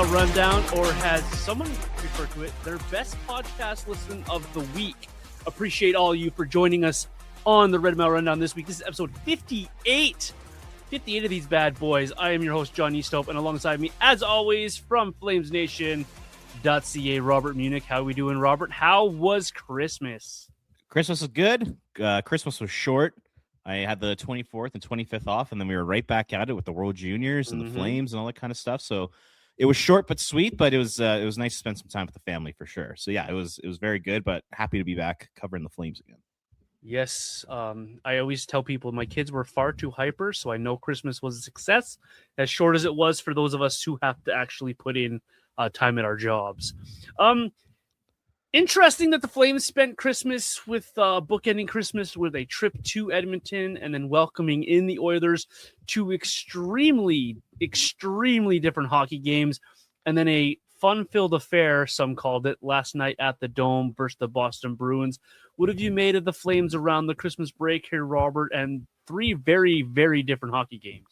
Mail Rundown, or has someone refer to it, their best podcast listen of the week. Appreciate all you for joining us on the Red Mail Rundown this week. This is episode 58. 58 of these bad boys. I am your host, John Easthope, and alongside me, as always, from FlamesNation.ca, Robert Munich. How are we doing, Robert? How was Christmas? Christmas was good. Christmas was short. I had the 24th and 25th off, and then we were right back at it with the World Jrs and the Flames and all that kind of stuff. So it was short but sweet, but it was nice to spend some time with the family for sure. So yeah, it was very good, but happy to be back covering the Flames again. Yes, I always tell people my kids were far too hyper, so I know Christmas was a success, as short as it was for those of us who have to actually put in time at our jobs. Interesting that the Flames spent Christmas with bookending Christmas with a trip to Edmonton and then welcoming in the Oilers to extremely, extremely different hockey games, and then a fun-filled affair, some called it, last night at the Dome versus the Boston Bruins. What have you made of the Flames around the Christmas break here, Robert? And three very, very different hockey games.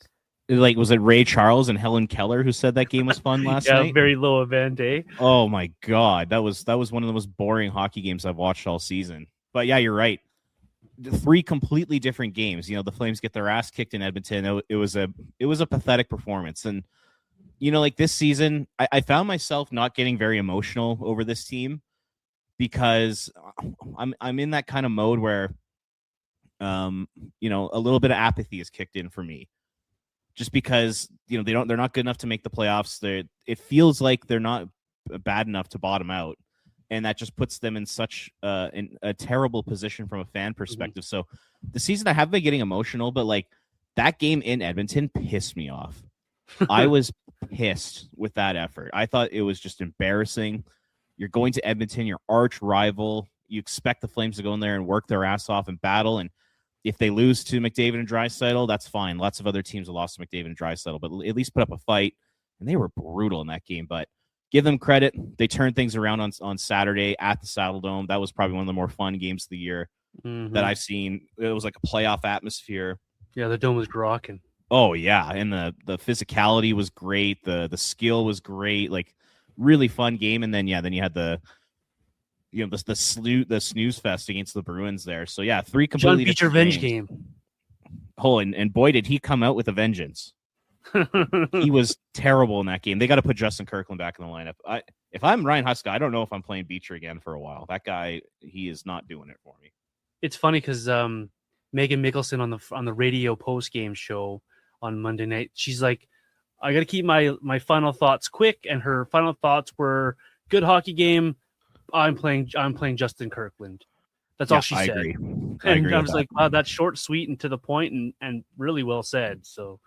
Like, was it Ray Charles and Helen Keller who said that game was fun last night? Yeah, very low event, eh? Oh my God, that was one of the most boring hockey games I've watched all season. But yeah, you're right. Three completely different games. You know, the Flames get their ass kicked in Edmonton. It was a pathetic performance. And you know, like this season, I found myself not getting very emotional over this team because I'm in that kind of mode where, you know, a little bit of apathy is kicked in for me, just because you know they're not good enough to make the playoffs. It feels like they're not bad enough to bottom out, and that just puts them in such in a terrible position from a fan perspective. So the season I have been getting emotional, but like that game in Edmonton pissed me off. I was pissed with that effort. I thought it was just embarrassing. You're going to Edmonton, your arch rival. You expect the Flames to go in there and work their ass off and battle. And if they lose to McDavid and Draisaitl, that's fine. Lots of other teams have lost to McDavid and Draisaitl, but at least put up a fight. And they were brutal in that game. But give them credit. They turned things around on Saturday at the Saddle Dome. That was probably one of the more fun games of the year that I've seen. It was like a playoff atmosphere. Yeah, the Dome was rocking. Oh yeah, and the physicality was great. The skill was great. Like really fun game. And then you had the snooze fest against the Bruins there. So yeah, three completely John Beach revenge game. Oh, and boy did he come out with a vengeance. He was terrible in that game. They got to put Justin Kirkland back in the lineup. If I'm Ryan Huska, I don't know if I'm playing Beecher again for a while. That guy, he is not doing it for me. It's funny because Megan Mickelson on the radio post game show on Monday night, she's like, I got to keep my final thoughts quick, and her final thoughts were good hockey game. I'm playing Justin Kirkland. That's all she said. I agree. And I was like, wow, that's short, sweet, and to the point, and really well said. So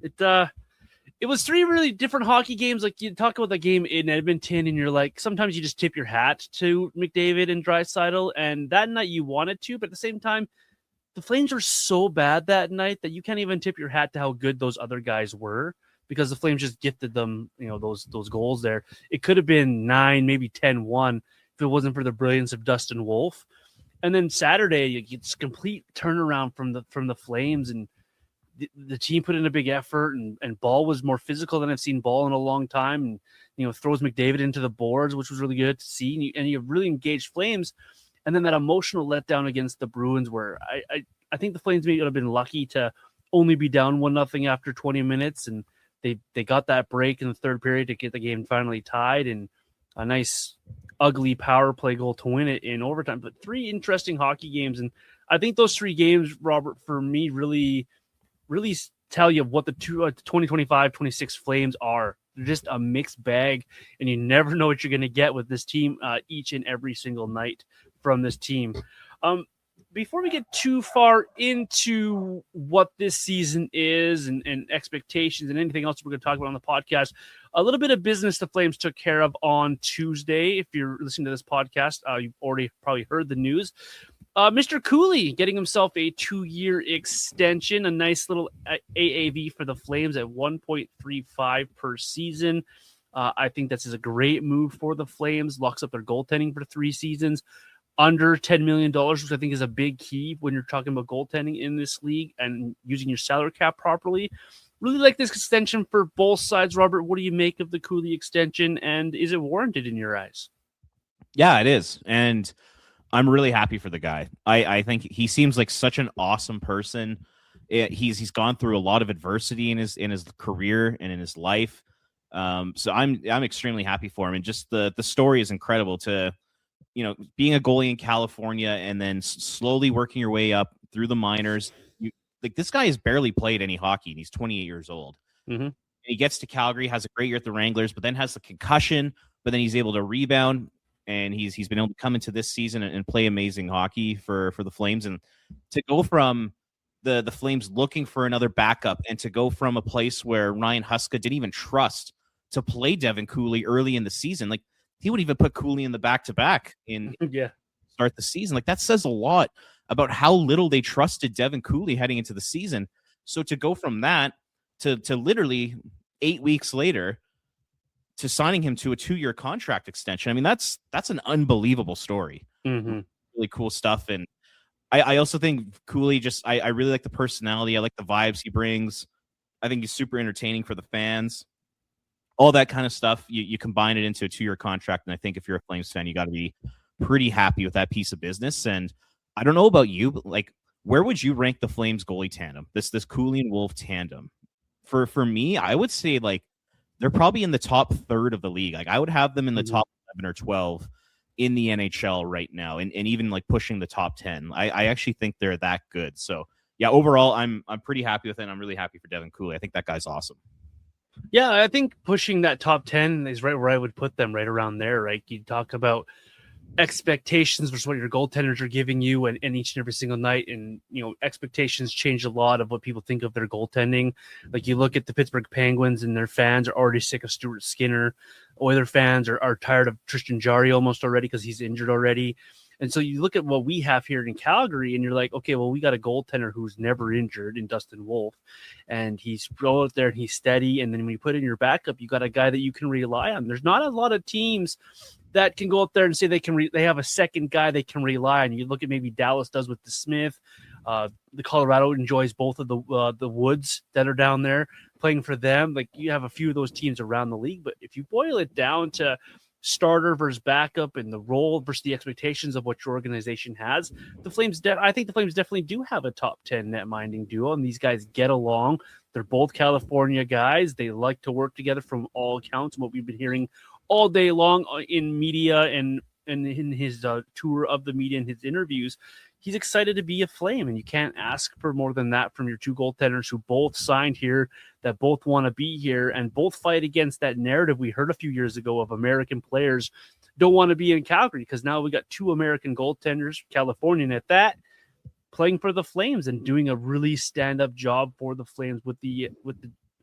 it was three really different hockey games. Like you talk about the game in Edmonton, and you're like, sometimes you just tip your hat to McDavid and Draisaitl, and that night you wanted to, but at the same time, the Flames were so bad that night that you can't even tip your hat to how good those other guys were, because the Flames just gifted them, you know, those goals there. It could have been 9, maybe 10-1 if it wasn't for the brilliance of Dustin Wolf. And then Saturday, it's complete turnaround from the Flames, and the team put in a big effort, and Ball was more physical than I've seen Ball in a long time, and you know, throws McDavid into the boards, which was really good to see. And you have really engaged Flames. And then that emotional letdown against the Bruins, where I think the Flames may have been lucky to only be down 1-0 after 20 minutes, and they got that break in the third period to get the game finally tied, and a nice ugly power play goal to win it in overtime. But three interesting hockey games, and I think those three games, Robert, for me, really, really tell you what the 2025-26 Flames are. They're just a mixed bag, and you never know what you're going to get with this team each and every single night from this team. Before we get too far into what this season is and expectations and anything else we're going to talk about on the podcast, a little bit of business the Flames took care of on Tuesday. If you're listening to this podcast, you've already probably heard the news. Mr. Cooley getting himself a 2-year extension, a nice little AAV for the Flames at 1.35 per season. I think this is a great move for the Flames. Locks up their goaltending for 3 seasons. Under $10 million, which I think is a big key when you're talking about goaltending in this league and using your salary cap properly. Really like this extension for both sides. Robert, what do you make of the Cooley extension, and is it warranted in your eyes? Yeah, it is. And I'm really happy for the guy. I think he seems like such an awesome person. He's gone through a lot of adversity in his career and in his life. So I'm extremely happy for him. And just the story is incredible to, being a goalie in California and then slowly working your way up through the minors. This guy has barely played any hockey, and he's 28 years old. Mm-hmm. And he gets to Calgary, has a great year at the Wranglers, but then has the concussion, but then he's able to rebound, and he's been able to come into this season and play amazing hockey for the Flames. And to go from the Flames looking for another backup, and to go from a place where Ryan Huska didn't even trust to play Devin Cooley early in the season. Like, he would even put Cooley in the back-to-back in start the season. Like, that says a lot about how little they trusted Devin Cooley heading into the season. So to go from that to literally 8 weeks later to signing him to a 2-year contract extension, I mean, that's an unbelievable story. Mm-hmm. Really cool stuff. And I also think Cooley I really like the personality. I like the vibes he brings. I think he's super entertaining for the fans. All that kind of stuff. You combine it into a 2-year contract, and I think if you're a Flames fan, you got to be pretty happy with that piece of business. And I don't know about you, but like, where would you rank the Flames goalie tandem? This Cooley and Wolf tandem. For me, I would say like they're probably in the top third of the league. Like, I would have them in the top 11 or 12 in the NHL right now, and even like pushing the top 10. I actually think they're that good. So yeah, overall, I'm pretty happy with it. And I'm really happy for Devin Cooley. I think that guy's awesome. Yeah, I think pushing that top 10 is right where I would put them, right around there, right? You talk about expectations versus what your goaltenders are giving you and each and every single night. And, expectations change a lot of what people think of their goaltending. Like, you look at the Pittsburgh Penguins, and their fans are already sick of Stuart Skinner. Oiler fans are tired of Tristan Jarry almost already because he's injured already. And so you look at what we have here in Calgary, and you're like, okay, well, we got a goaltender who's never injured in Dustin Wolf, and he's out there and he's steady. And then when you put in your backup, you got a guy that you can rely on. There's not a lot of teams that can go up there and say they have a second guy they can rely on. You look at maybe Dallas does with the Smith. The Colorado enjoys both of the Woods that are down there playing for them. Like, you have a few of those teams around the league, but if you boil it down to starter versus backup and the role versus the expectations of what your organization has, I think the Flames definitely do have a top 10 net minding duo, and these guys get along. They're both California guys. They like to work together from all accounts, and what we've been hearing all day long in media and in his tour of the media and his interviews. He's excited to be a Flame, and you can't ask for more than that from your two goaltenders who both signed here, that both want to be here, and both fight against that narrative we heard a few years ago of American players don't want to be in Calgary, because now we got two American goaltenders, Californian at that, playing for the Flames and doing a really stand-up job for the Flames with the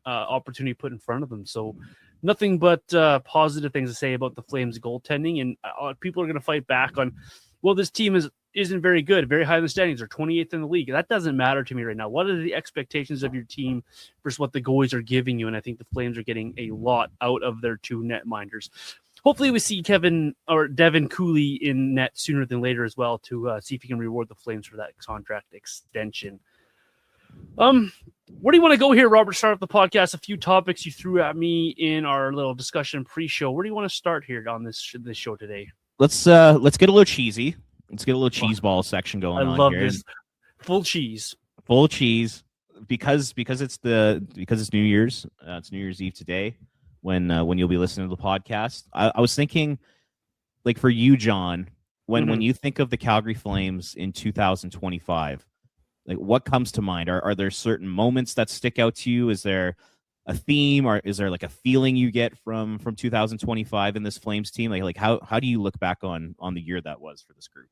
opportunity put in front of them. So nothing but positive things to say about the Flames goaltending, and people are going to fight back on, well, this team isn't very good, very high in the standings, or 28th in the league. That doesn't matter to me right now. What are the expectations of your team versus what the goalies are giving you? And I think the Flames are getting a lot out of their two netminders. Hopefully we see Devin Cooley in net sooner than later as well, to see if he can reward the Flames for that contract extension. Where do you want to go here, Robert? Start off the podcast. A few topics you threw at me in our little discussion pre-show. Where do you want to start here on this show today? Let's get a little cheesy. Let's get a little cheese ball section going on. I love this. Full cheese because it's New Year's. It's New Year's Eve today when you'll be listening to the podcast. I was thinking, like, for you, John, when you think of the Calgary Flames in 2025, like, what comes to mind? Are there certain moments that stick out to you? Is there a theme, or is there like a feeling you get from 2025 in this Flames team? Like how do you look back on the year that was for this group?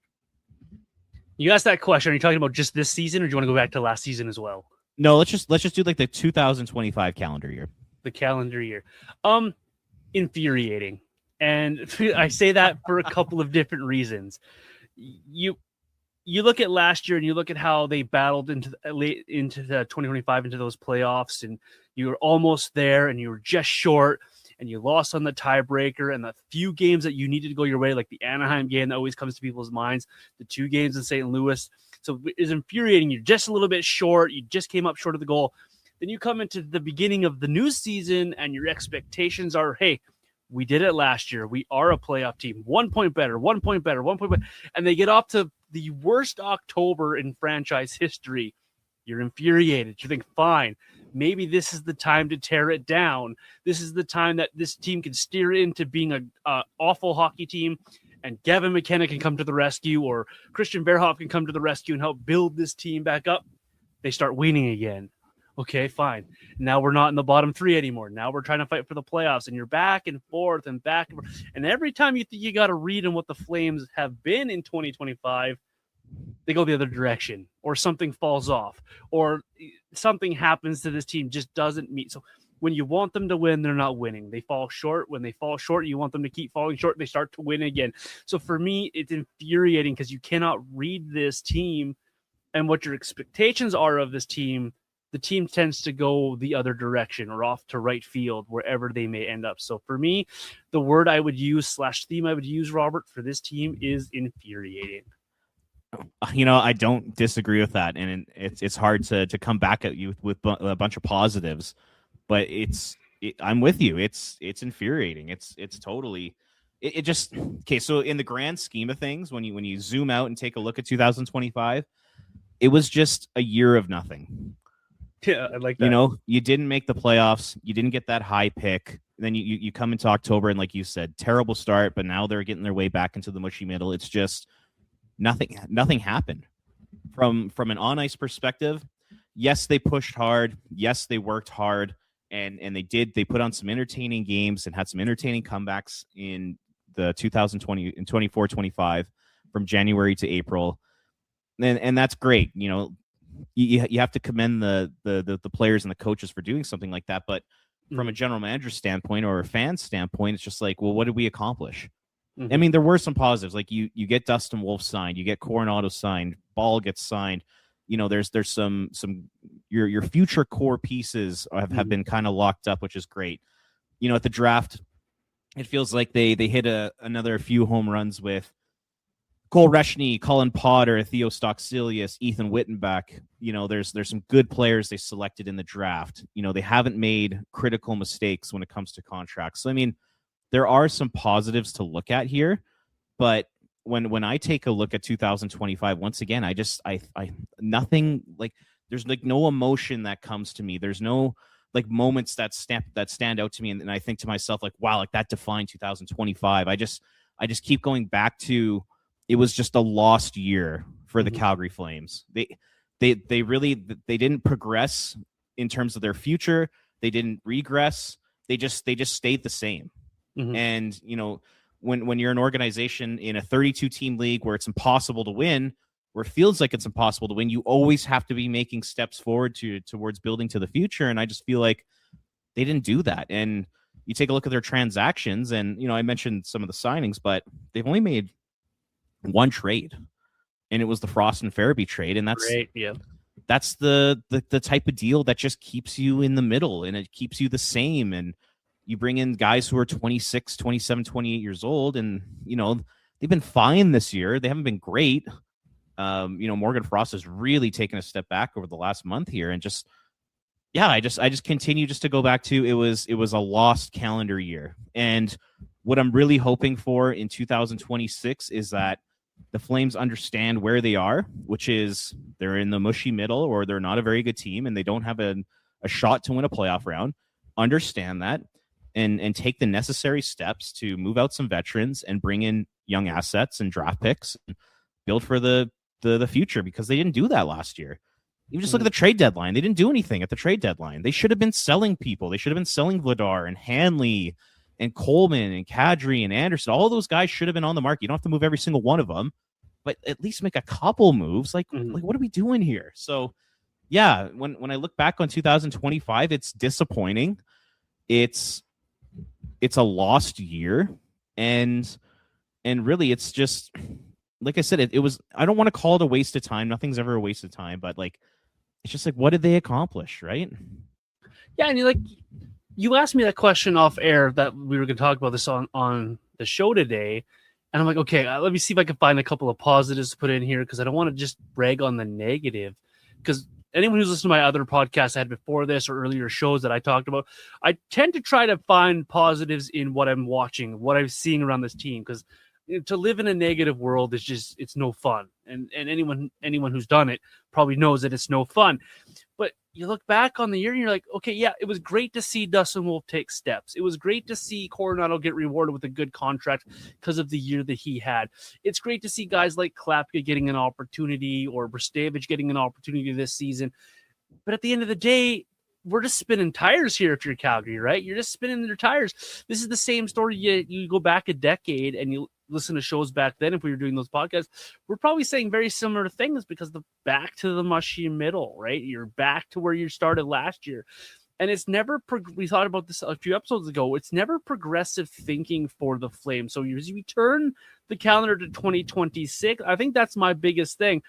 You asked that question. Are you talking about just this season, or do you want to go back to last season as well? No, let's just do like the 2025 calendar year. The calendar year. Infuriating. And I say that for a couple of different reasons. You look at last year, and you look at how they battled into the 2025 into those playoffs, and you were almost there, and you were just short, and you lost on the tiebreaker, and the few games that you needed to go your way, like the Anaheim game that always comes to people's minds, the 2 games in St. Louis. So it's infuriating. You're just a little bit short. You just came up short of the goal. Then you come into the beginning of the new season and your expectations are, hey, we did it last year. We are a playoff team. 1 point better, 1 point better, 1 point better. And they get off to the worst October in franchise history. You're infuriated. You think, fine, maybe this is the time to tear it down. This is the time that this team can steer into being a awful hockey team, and Gavin McKenna can come to the rescue, or Christian Verhoff can come to the rescue and help build this team back up. They start winning again. Okay, fine. Now we're not in the bottom 3 anymore. Now we're trying to fight for the playoffs, and you're back and forth and back and forth. And every time you think you got to read on what the Flames have been in 2025, they go the other direction, or something falls off, or something happens to this team, just doesn't meet. So when you want them to win, they're not winning. They fall short. When they fall short, you want them to keep falling short. They start to win again. So for me, it's infuriating because you cannot read this team and what your expectations are of this team. The team tends to go the other direction or off to right field, wherever they may end up. So for me, the word I would use / theme I would use, Robert, for this team is infuriating. I don't disagree with that, and it's hard to come back at you with a bunch of positives, but I'm with you. It's infuriating. It's totally. It just okay. So in the grand scheme of things, when you zoom out and take a look at 2025, it was just a year of nothing. Yeah, I like that. You didn't make the playoffs. You didn't get that high pick. Then you come into October, and like you said, terrible start, but now they're getting their way back into the mushy middle. It's just nothing happened. From an on-ice perspective, yes, they pushed hard. Yes, they worked hard, and they put on some entertaining games and had some entertaining comebacks in the 2020 and 24-25 from January to April. And that's great. You have to commend the players and the coaches for doing something like that. But from a general manager standpoint or a fan standpoint, it's just like, well, what did we accomplish? I mean, there were some positives. Like you get Dustin Wolf signed, you get Coronado signed, Ball gets signed. There's some your future core pieces have been kind of locked up, which is great. At the draft, it feels like they hit another few home runs with Cole Reschny, Colin Potter, Theo Stocksilius, Ethan Wittenbach. There's some good players they selected in the draft. They haven't made critical mistakes when it comes to contracts. So, I mean, there are some positives to look at here, but when I take a look at 2025, once again, I nothing, like, there's like no emotion that comes to me. There's no like moments that stand out to me. And I think to myself, like, wow, like that defined 2025. I just keep going back to, it was just a lost year for the Calgary Flames. They didn't progress in terms of their future. They didn't regress. They just stayed the same. And when you're an organization in a 32 team league where it's impossible to win, where it feels like it's impossible to win, you always have to be making steps forward towards building to the future. And I just feel like they didn't do that. And you take a look at their transactions, and I mentioned some of the signings, but they've only made one trade, and it was the Frost and Farabee trade. And that's great. Yeah. That's the type of deal that just keeps you in the middle, and it keeps you the same. And you bring in guys who are 26, 27, 28 years old, and they've been fine this year. They haven't been great. Morgan Frost has really taken a step back over the last month here, and I just continue just to go back to it was a lost calendar year. And what I'm really hoping for in 2026 is that the Flames understand where they are, which is they're in the mushy middle, or they're not a very good team and they don't have a shot to win a playoff round. Understand that and take the necessary steps to move out some veterans and bring in young assets and draft picks and build for the future, because they didn't do that last year. You just look at the trade deadline. They didn't do anything at the trade deadline. They should have been selling people. They should have been selling Vladar and Hanley and Coleman and Kadri and Anderson. All of those guys should have been on the market. You don't have to move every single one of them, but at least make a couple moves. Like what are we doing here? So, yeah, when I look back on 2025, it's disappointing. It's a lost year, and really, it's just like I said. It was. I don't want to call it a waste of time. Nothing's ever a waste of time, but like, it's just like, what did they accomplish, right? Yeah, and you asked me that question off air that we were going to talk about this on the show today, and I'm like, okay, let me see if I can find a couple of positives to put in here, because I don't want to just brag on the negative, because anyone who's listened to my other podcasts I had before this or earlier shows that I talked about, I tend to try to find positives in what I'm watching, what I'm seeing around this team, because to live in a negative world is just, it's no fun. And anyone who's done it probably knows that it's no fun. But you look back on the year and you're like, okay, yeah, it was great to see Dustin Wolf take steps. It was great to see Coronado get rewarded with a good contract because of the year that he had. It's great to see guys like Klapka getting an opportunity, or Brstavich getting an opportunity this season. But at the end of the day, we're just spinning tires here if you're Calgary, right? You're just spinning their tires. This is the same story. You go back a decade and you listen to shows back then, if we were doing those podcasts, we're probably saying very similar things, because back to the mushy middle, right? You're back to where you started last year. And it's never, we thought about this a few episodes ago, it's never progressive thinking for the Flames. So as we turn the calendar to 2026, I think that's my biggest thing.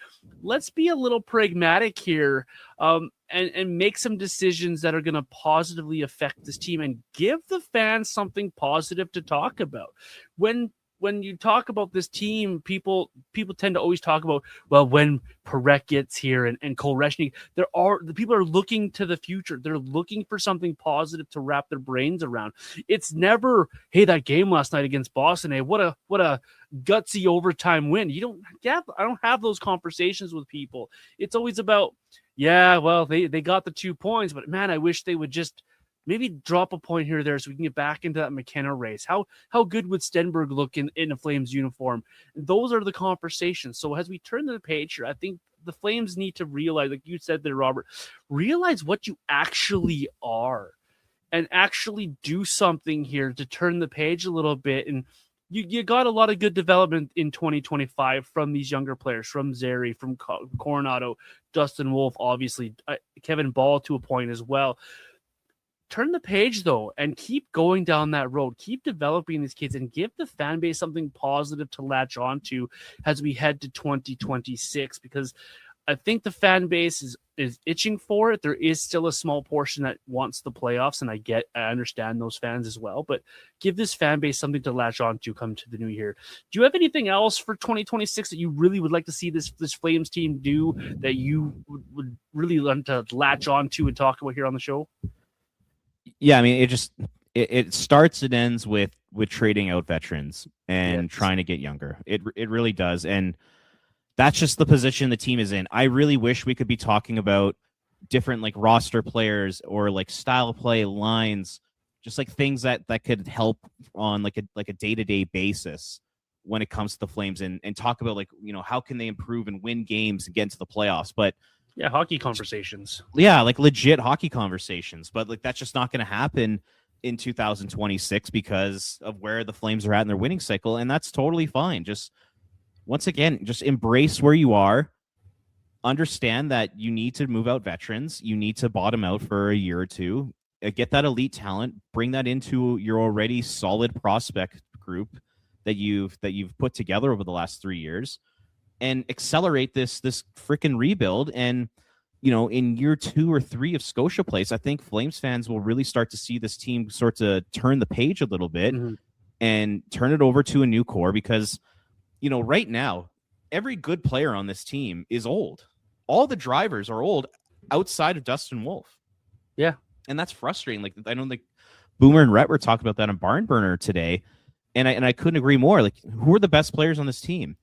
Let's be a little pragmatic here, and make some decisions that are going to positively affect this team and give the fans something positive to talk about. When you talk about this team, people tend to always talk about, well, when Parekh gets here and Cole Reschny, the people are looking to the future. They're looking for something positive to wrap their brains around. It's never, hey, that game last night against Boston, hey, what a gutsy overtime win. I don't have those conversations with people. It's always about, yeah, well, they got the 2 points, but man, I wish they would just maybe drop a point here or there so we can get back into that McKenna race. How good would Stenberg look in a Flames uniform? Those are the conversations. So as we turn to the page here, I think the Flames need to realize, like you said there, Robert, realize what you actually are and actually do something here to turn the page a little bit. And you got a lot of good development in 2025 from these younger players, from Zary, from Coronado, Dustin Wolf, obviously, Kevin Ball to a point as well. Turn the page, though, and keep going down that road. Keep developing these kids and give the fan base something positive to latch onto as we head to 2026, because I think the fan base is itching for it. There is still a small portion that wants the playoffs, and I understand those fans as well, but give this fan base something to latch onto come to the new year. Do you have anything else for 2026 that you really would like to see this Flames team do that you would really want to latch onto and talk about here on the show? Yeah, I mean, it starts and ends with trading out veterans and trying to get younger. It really does, and that's just the position the team is in. I really wish we could be talking about different like roster players or like style of play lines, just like things that could help on like a day-to-day basis when it comes to the Flames, and talk about, like, you know, how can they improve and win games and get into the playoffs. But yeah, hockey conversations. Yeah, like legit hockey conversations. But like that's just not going to happen in 2026 because of where the Flames are at in their winning cycle, and that's totally fine. Just once again, just embrace where you are. Understand that you need to move out veterans. You need to bottom out for a year or two. Get that elite talent. Bring that into your already solid prospect group that you've put together over the last 3 years, and accelerate this freaking rebuild. And, you know, in year 2 or 3 of Scotia Place, I think Flames fans will really start to see this team sort of turn the page a little bit and turn it over to a new core, because, you know, right now, every good player on this team is old. All the drivers are old outside of Dustin Wolf. Yeah. And that's frustrating. Like, I don't think Boomer and Rhett were talking about that on Barn Burner today. And I couldn't agree more. Like, who are the best players on this team?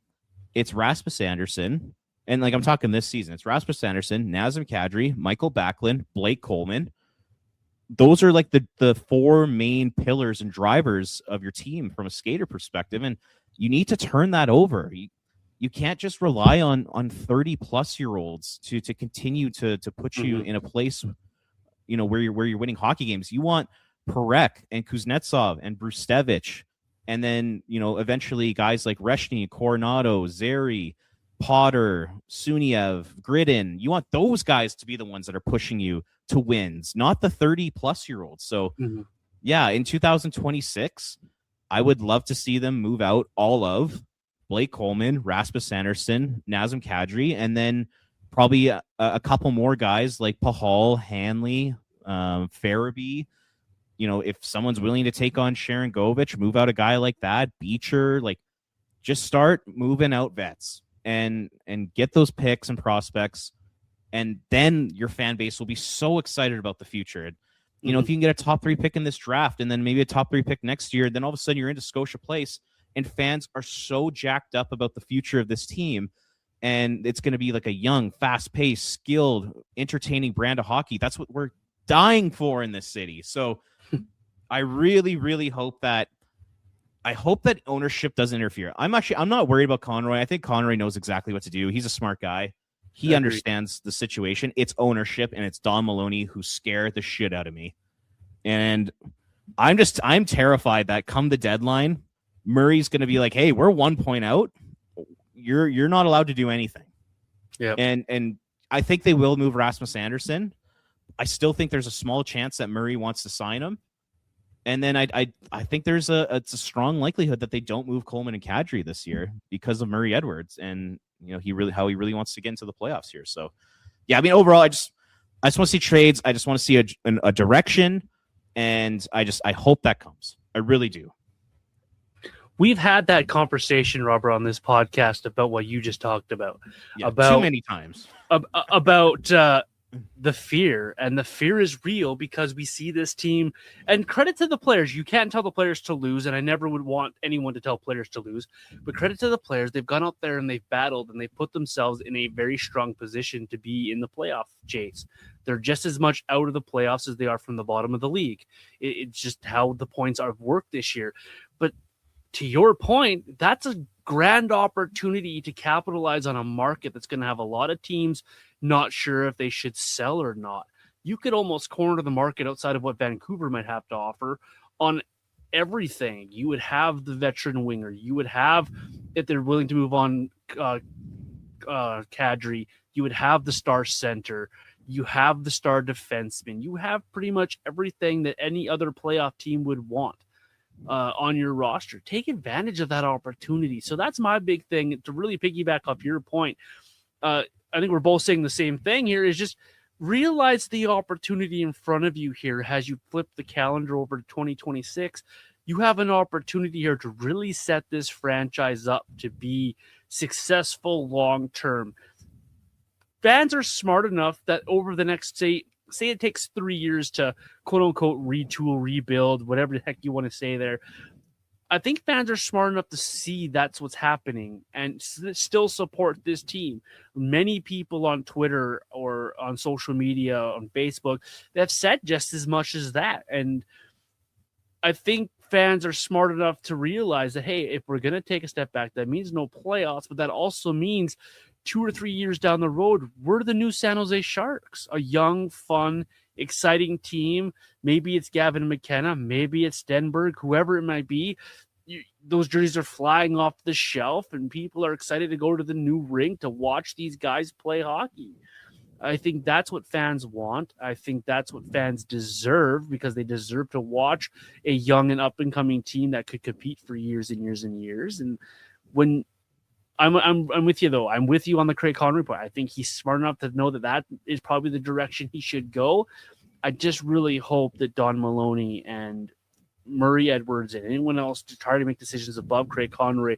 It's Rasmus Andersson, and like I'm talking this season, it's Rasmus Andersson, Nazem Kadri, Michael Backlund, Blake Coleman. Those are like the 4 main pillars and drivers of your team from a skater perspective, and you need to turn that over. You can't just rely on 30-plus-year-olds to continue to put you in a place, you know, where you're winning hockey games. You want Parekh and Kuznetsov and Brstavich. And then, you know, eventually guys like Reschny, Coronado, Zary, Potter, Suniev, Gridden, you want those guys to be the ones that are pushing you to wins, not the 30-plus-year-olds. So, yeah, in 2026, I would love to see them move out all of Blake Coleman, Rasmus Andersson, Nazem Kadri, and then probably a couple more guys like Pahal, Hanley, Farabee. You know, if someone's willing to take on Sharon Govich, move out a guy like that, Beecher, like, just start moving out vets and get those picks and prospects And then your fan base will be so excited about the future. And, you know, if you can get a top 3 pick in this draft and then maybe a top 3 pick next year, then all of a sudden you're into Scotia Place and fans are so jacked up about the future of this team. And it's going to be like a young, fast-paced, skilled, entertaining brand of hockey. That's what we're dying for in this city. So I really, really hope that ownership doesn't interfere. I'm not worried about Conroy. I think Conroy knows exactly what to do. He's a smart guy. He understands the situation. It's ownership, and it's Don Maloney who scared the shit out of me. And I'm terrified that come the deadline, Murray's going to be like, hey, we're 1 point out. You're not allowed to do anything. Yeah. And I think they will move Rasmus Anderson. I still think there's a small chance that Murray wants to sign him. And then I think there's a strong likelihood that they don't move Coleman and Kadri this year because of Murray Edwards and how he really wants to get into the playoffs here. So yeah, I mean overall I just want to see trades. I just want to see a direction, and I hope that comes. I really do. We've had that conversation, Robert, on this podcast about what you just talked about. Yeah, about too many times. About the fear, and the fear is real because we see this team, and credit to the players. You can't tell the players to lose, and I never would want anyone to tell players to lose, but credit to the players. They've gone out there and they've battled and they've put themselves in a very strong position to be in the playoff chase. They're just as much out of the playoffs as they are from the bottom of the league. It's just how the points are worked this year. But to your point, that's a grand opportunity to capitalize on a market that's going to have a lot of teams not sure if they should sell or not. You could almost corner the market outside of what Vancouver might have to offer on everything. You would have the veteran winger. You would have, if they're willing to move on Kadri, you would have the star center. You have the star defenseman. You have pretty much everything that any other playoff team would want on your roster. Take advantage of that opportunity. So that's my big thing to really piggyback off your point. I think we're both saying the same thing here, is just realize the opportunity in front of you here as you flip the calendar over to 2026. You have an opportunity here to really set this franchise up to be successful long-term. Fans are smart enough that over the next, say it takes 3 years to quote-unquote retool, rebuild, whatever the heck you want to say there. I think fans are smart enough to see that's what's happening and still support this team. Many people on Twitter or on social media, on Facebook, they have said just as much as that. And I think fans are smart enough to realize that, hey, if we're going to take a step back, that means no playoffs, but that also means 2 or 3 years down the road, we're the new San Jose Sharks, a young, fun, exciting team. Maybe it's Gavin McKenna, maybe it's Stenberg, whoever it might be. Those jerseys are flying off the shelf, and people are excited to go to the new rink to watch these guys play hockey. I think that's what fans want. I think that's what fans deserve, because they deserve to watch a young and up-and-coming team that could compete for years and years and years. And when I'm with you, though. I'm with you on the Craig Conroy point. I think he's smart enough to know that is probably the direction he should go. I just really hope that Don Maloney and Murray Edwards and anyone else to try to make decisions above Craig Conroy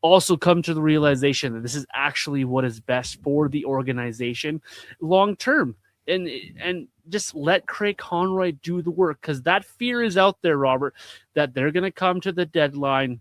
also come to the realization that this is actually what is best for the organization long term. And just let Craig Conroy do the work, because that fear is out there, Robert, that they're going to come to the deadline.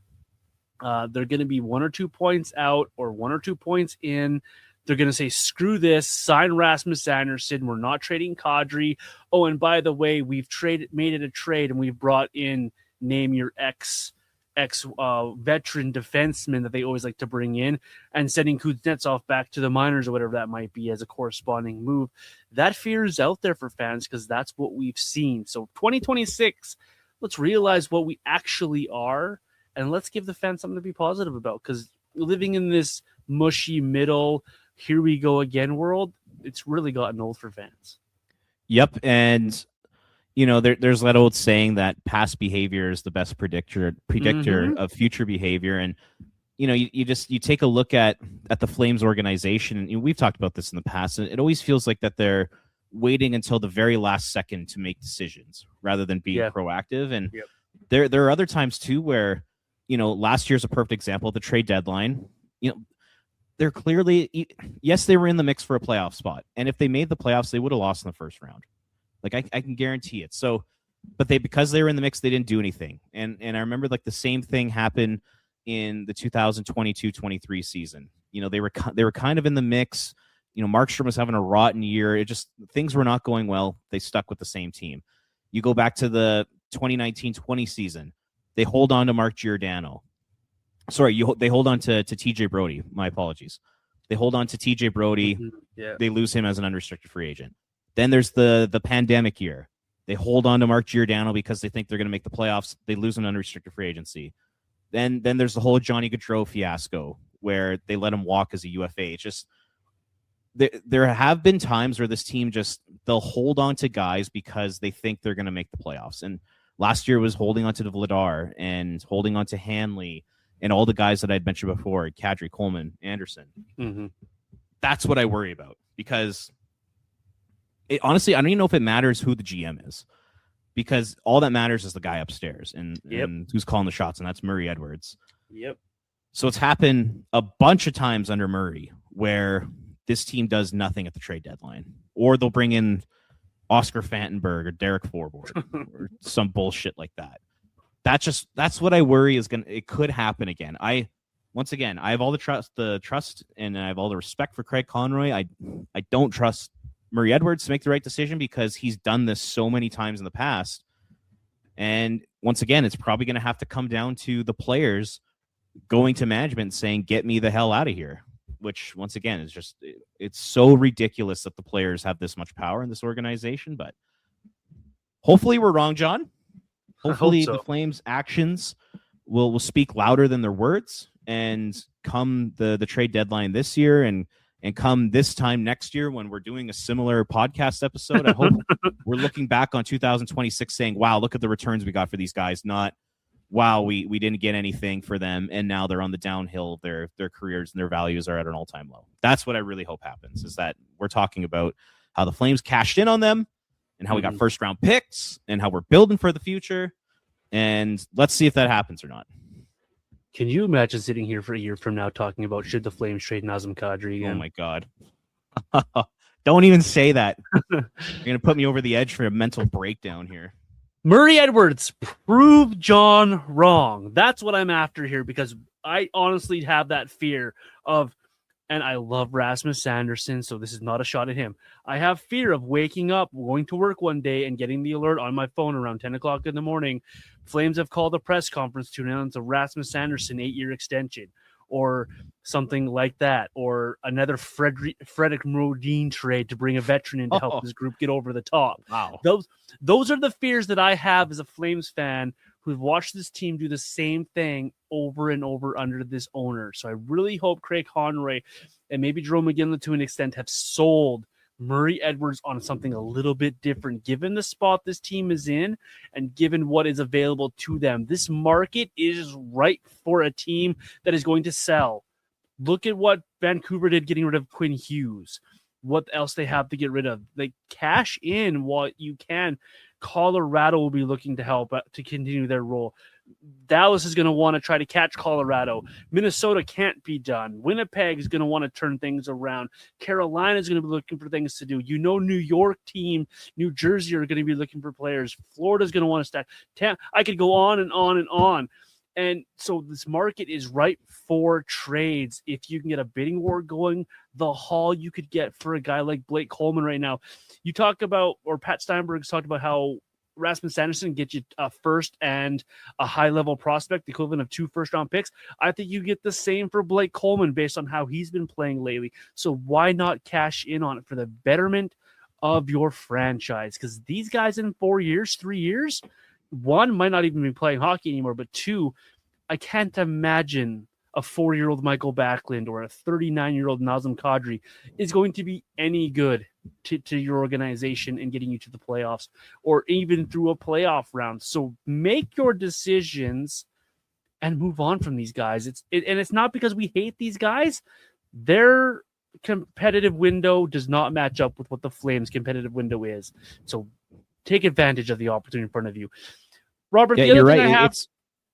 They're going to be 1 or 2 points out or 1 or 2 points in. They're going to say, screw this, sign Rasmus Anderson. We're not trading Kadri. Oh, and by the way, we've made it a trade, and we've brought in, name your ex veteran defenseman that they always like to bring in, and sending Kuznetsov back to the minors or whatever that might be as a corresponding move. That fear is out there for fans because that's what we've seen. So 2026, let's realize what we actually are, and let's give the fans something to be positive about, because living in this mushy middle, here we go again world, it's really gotten old for fans. Yep. And, there's that old saying that past behavior is the best predictor of future behavior. And, you take a look at the Flames organization, and we've talked about this in the past, and it always feels like that they're waiting until the very last second to make decisions rather than being proactive. And there are other times too where, last year's a perfect example of the trade deadline. they're clearly, yes, they were in the mix for a playoff spot. And if they made the playoffs, they would have lost in the first round. Like I can guarantee it. So, but because they were in the mix, they didn't do anything. And I remember like the same thing happened in the 2022-23 season. You know, they were kind of in the mix. You know, Markstrom was having a rotten year. Things were not going well. They stuck with the same team. You go back to the 2019-20 season. They hold on to Mark Giordano. Sorry, they hold on to TJ Brody. My apologies. They hold on to TJ Brody. Mm-hmm. Yeah. They lose him as an unrestricted free agent. Then there's the pandemic year. They hold on to Mark Giordano because they think they're going to make the playoffs. They lose an unrestricted free agency. Then there's the whole Johnny Gaudreau fiasco where they let him walk as a UFA. It's just there have been times where this team they'll hold on to guys because they think they're going to make the playoffs. And last year was holding on to the Vladar and holding on to Hanley and all the guys that I'd mentioned before, Kadri, Coleman, Anderson. Mm-hmm. That's what I worry about because honestly, I don't even know if it matters who the GM is because all that matters is the guy upstairs and who's calling the shots, and that's Murray Edwards. Yep. So it's happened a bunch of times under Murray where this team does nothing at the trade deadline, or they'll bring in Oscar Fantenberg or Derek Forbort or some bullshit like that. That's what I worry it could happen again. Once again, I have all the trust, and I have all the respect for Craig Conroy. I don't trust Murray Edwards to make the right decision because he's done this so many times in the past. And once again, it's probably going to have to come down to the players going to management saying, "Get me the hell out of here." Which, once again, is it's so ridiculous that the players have this much power in this organization. But hopefully we're wrong, John. Hopefully the Flames' actions will speak louder than their words. And come the trade deadline this year and come this time next year when we're doing a similar podcast episode, I hope we're looking back on 2026 saying, wow, look at the returns we got for these guys, not wow, we didn't get anything for them, and now they're on the downhill. Their careers and their values are at an all-time low. That's what I really hope happens, is that we're talking about how the Flames cashed in on them and how we got first-round picks and how we're building for the future, and let's see if that happens or not. Can you imagine sitting here for a year from now talking about should the Flames trade Nazem Kadri again? Oh, my God. Don't even say that. You're going to put me over the edge for a mental breakdown here. Murray Edwards, prove John wrong. That's what I'm after here, because I honestly have that fear of, and I love Rasmus Sanderson, so this is not a shot at him. I have fear of waking up, going to work one day, and getting the alert on my phone around 10 o'clock in the morning. Flames have called a press conference to announce a Rasmus Sanderson 8-year extension, or something like that, or another Frederick Modine trade to bring a veteran in to help this group get over the top. Wow. Those are the fears that I have as a Flames fan who've watched this team do the same thing over and over under this owner. So I really hope Craig Conroy and maybe Jerome McGinley to an extent have sold Murray Edwards on something a little bit different, given the spot this team is in and given what is available to them. This market is ripe for a team that is going to sell. Look at what Vancouver did getting rid of Quinn Hughes. What else they have to get rid of? They cash in what you can. Colorado will be looking to help to continue their role. Dallas is going to want to try to catch Colorado. Minnesota can't be done. Winnipeg is going to want to turn things around. Carolina is going to be looking for things to do. New York team, New Jersey are going to be looking for players. Florida is going to want to stack. I could go on and on and on. And so this market is ripe for trades. If you can get a bidding war going, the haul you could get for a guy like Blake Coleman right now. You talk about, or Pat Steinberg's talked about how Rasmus Sanderson gets you a first and a high-level prospect, the equivalent of 2 first-round picks. I think you get the same for Blake Coleman based on how he's been playing lately. So why not cash in on it for the betterment of your franchise? Because these guys in 4 years, 3 years, 1, might not even be playing hockey anymore, but 2, I can't imagine a 4-year-old Michael Backlund or a 39-year-old Nazem Kadri is going to be any good to your organization and getting you to the playoffs or even through a playoff round. So make your decisions and move on from these guys. And it's not because we hate these guys. Their competitive window does not match up with what the Flames' competitive window is. So take advantage of the opportunity in front of you. Robert, yeah, the other you're thing right. I have...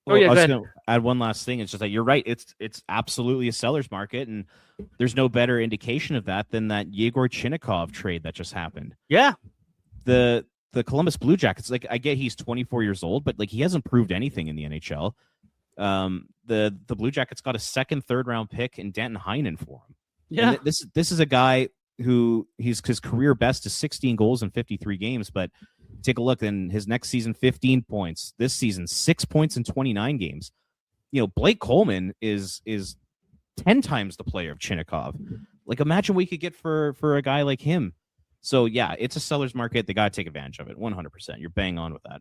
Well, yeah, I go was ahead. going to add one last thing. It's just that you're right. It's absolutely a seller's market, and there's no better indication of that than that Yegor Chinnikov trade that just happened. Yeah. The Columbus Blue Jackets, like, I get he's 24 years old, but like, he hasn't proved anything in the NHL. The Blue Jackets got a second, third round pick and Danton Heinen for him. Yeah. And this is a guy who his career best is 16 goals in 53 games, but take a look, in his next season, 15 points. This season, 6 points in 29 games. You know, Blake Coleman is 10 times the player of Chinnikov. Like, imagine what we could get for a guy like him. So yeah, it's a seller's market. They got to take advantage of it. 100%. You're bang on with that.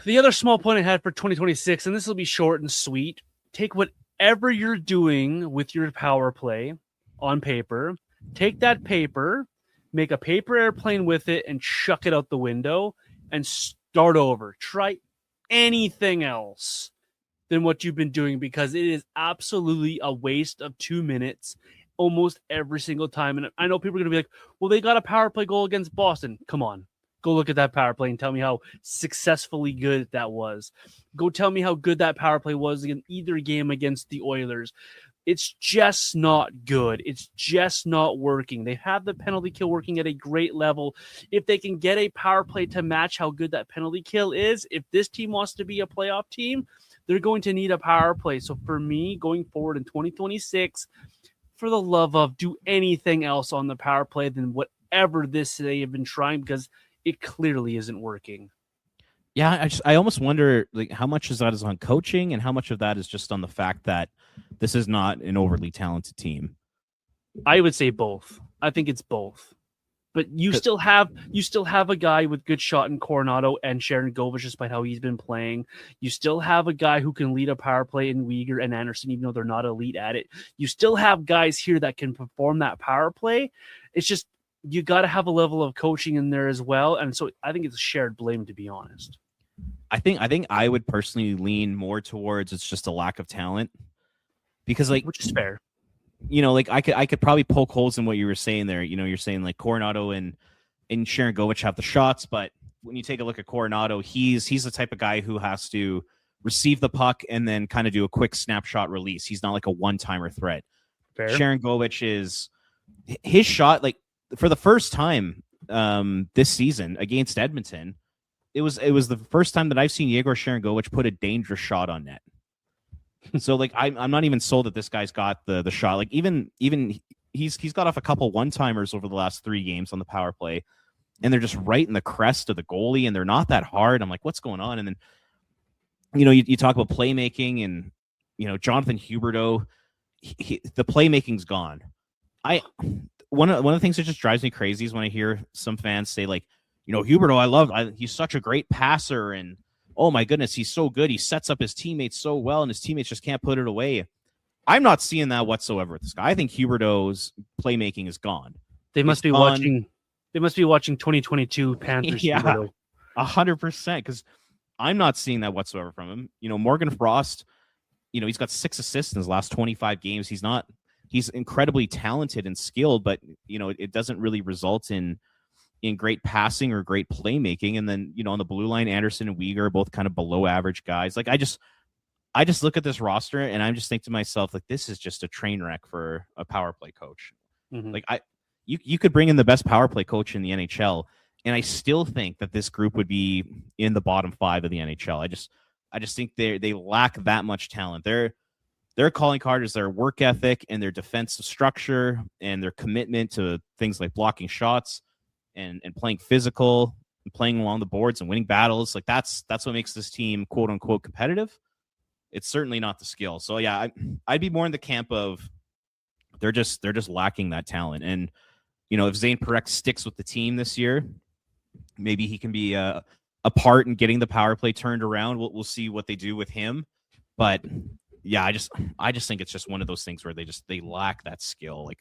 The other small point I had for 2026, and this will be short and sweet, take whatever you're doing with your power play on paper, take that paper, make a paper airplane with it, and chuck it out the window and start over. Try anything else than what you've been doing, because it is absolutely a waste of 2 minutes almost every single time. And I know people are going to be like, well, they got a power play goal against Boston. Come on. Go look at that power play and tell me how successfully good that was. Go tell me how good that power play was in either game against the Oilers. It's just not good. It's just not working. They have the penalty kill working at a great level. If they can get a power play to match how good that penalty kill is, if this team wants to be a playoff team, they're going to need a power play. So for me, going forward in 2026, for the love of, do anything else on the power play than whatever this they have been trying, because it clearly isn't working. Yeah, I almost wonder, like, how much of that is on coaching and how much of that is just on the fact that this is not an overly talented team. I would say both. I think it's both. But you still have a guy with good shot in Coronado and Sharon Govich, despite how he's been playing. You still have a guy who can lead a power play in Uyghur and Anderson, even though they're not elite at it. You still have guys here that can perform that power play. It's just, you got to have a level of coaching in there as well. And so I think it's a shared blame, to be honest. I think I would personally lean more towards it's just a lack of talent, because, like, Which is fair. You know, like, I could probably poke holes in what you were saying there. You know, you're saying like Coronado and Sharon Govich have the shots, but when you take a look at Coronado, he's the type of guy who has to receive the puck and then kind of do a quick snapshot release. He's not like a one-timer threat. Fair. Sharon Govich is his shot, like, for the first time this season against Edmonton, it was the first time that I've seen Yegor Sharon Govich put a dangerous shot on net. So, like, I'm not even sold that this guy's got the shot. Like, even he's got off a couple one-timers over the last 3 games on the power play, and they're just right in the crest of the goalie, and they're not that hard. I'm like, what's going on? And then, you know, you talk about playmaking, and, you know, Jonathan Huberdeau, the playmaking's gone. One of the things that just drives me crazy is when I hear some fans say, like, you know, Huberdeau, he's such a great passer, and oh my goodness, he's so good. He sets up his teammates so well, and his teammates just can't put it away. I'm not seeing that whatsoever with this guy. I think Huberdeau's playmaking is gone. They must be watching 2022 Panthers. Yeah, 100%. Because I'm not seeing that whatsoever from him. You know, Morgan Frost, you know, he's got 6 assists in his last 25 games. He's incredibly talented and skilled, but, you know, it doesn't really result in great passing or great playmaking. And then, you know, on the blue line, Anderson and Uyghur are both kind of below average guys. Like, I just look at this roster and I'm just thinking to myself, like, this is just a train wreck for a power play coach. Mm-hmm. Like, you could bring in the best power play coach in the NHL, and I still think that this group would be in the bottom 5 of the NHL. I just think they lack that much talent. Their calling card is their work ethic and their defensive structure and their commitment to things like blocking shots and playing physical and playing along the boards and winning battles. Like, that's what makes this team quote unquote competitive. It's certainly not the skill. So yeah, I'd be more in the camp of they're just lacking that talent. And, you know, if Zayne Parekh sticks with the team this year, maybe he can be a part in getting the power play turned around. We'll see what they do with him. But yeah, I just think it's just one of those things where they lack that skill. Like,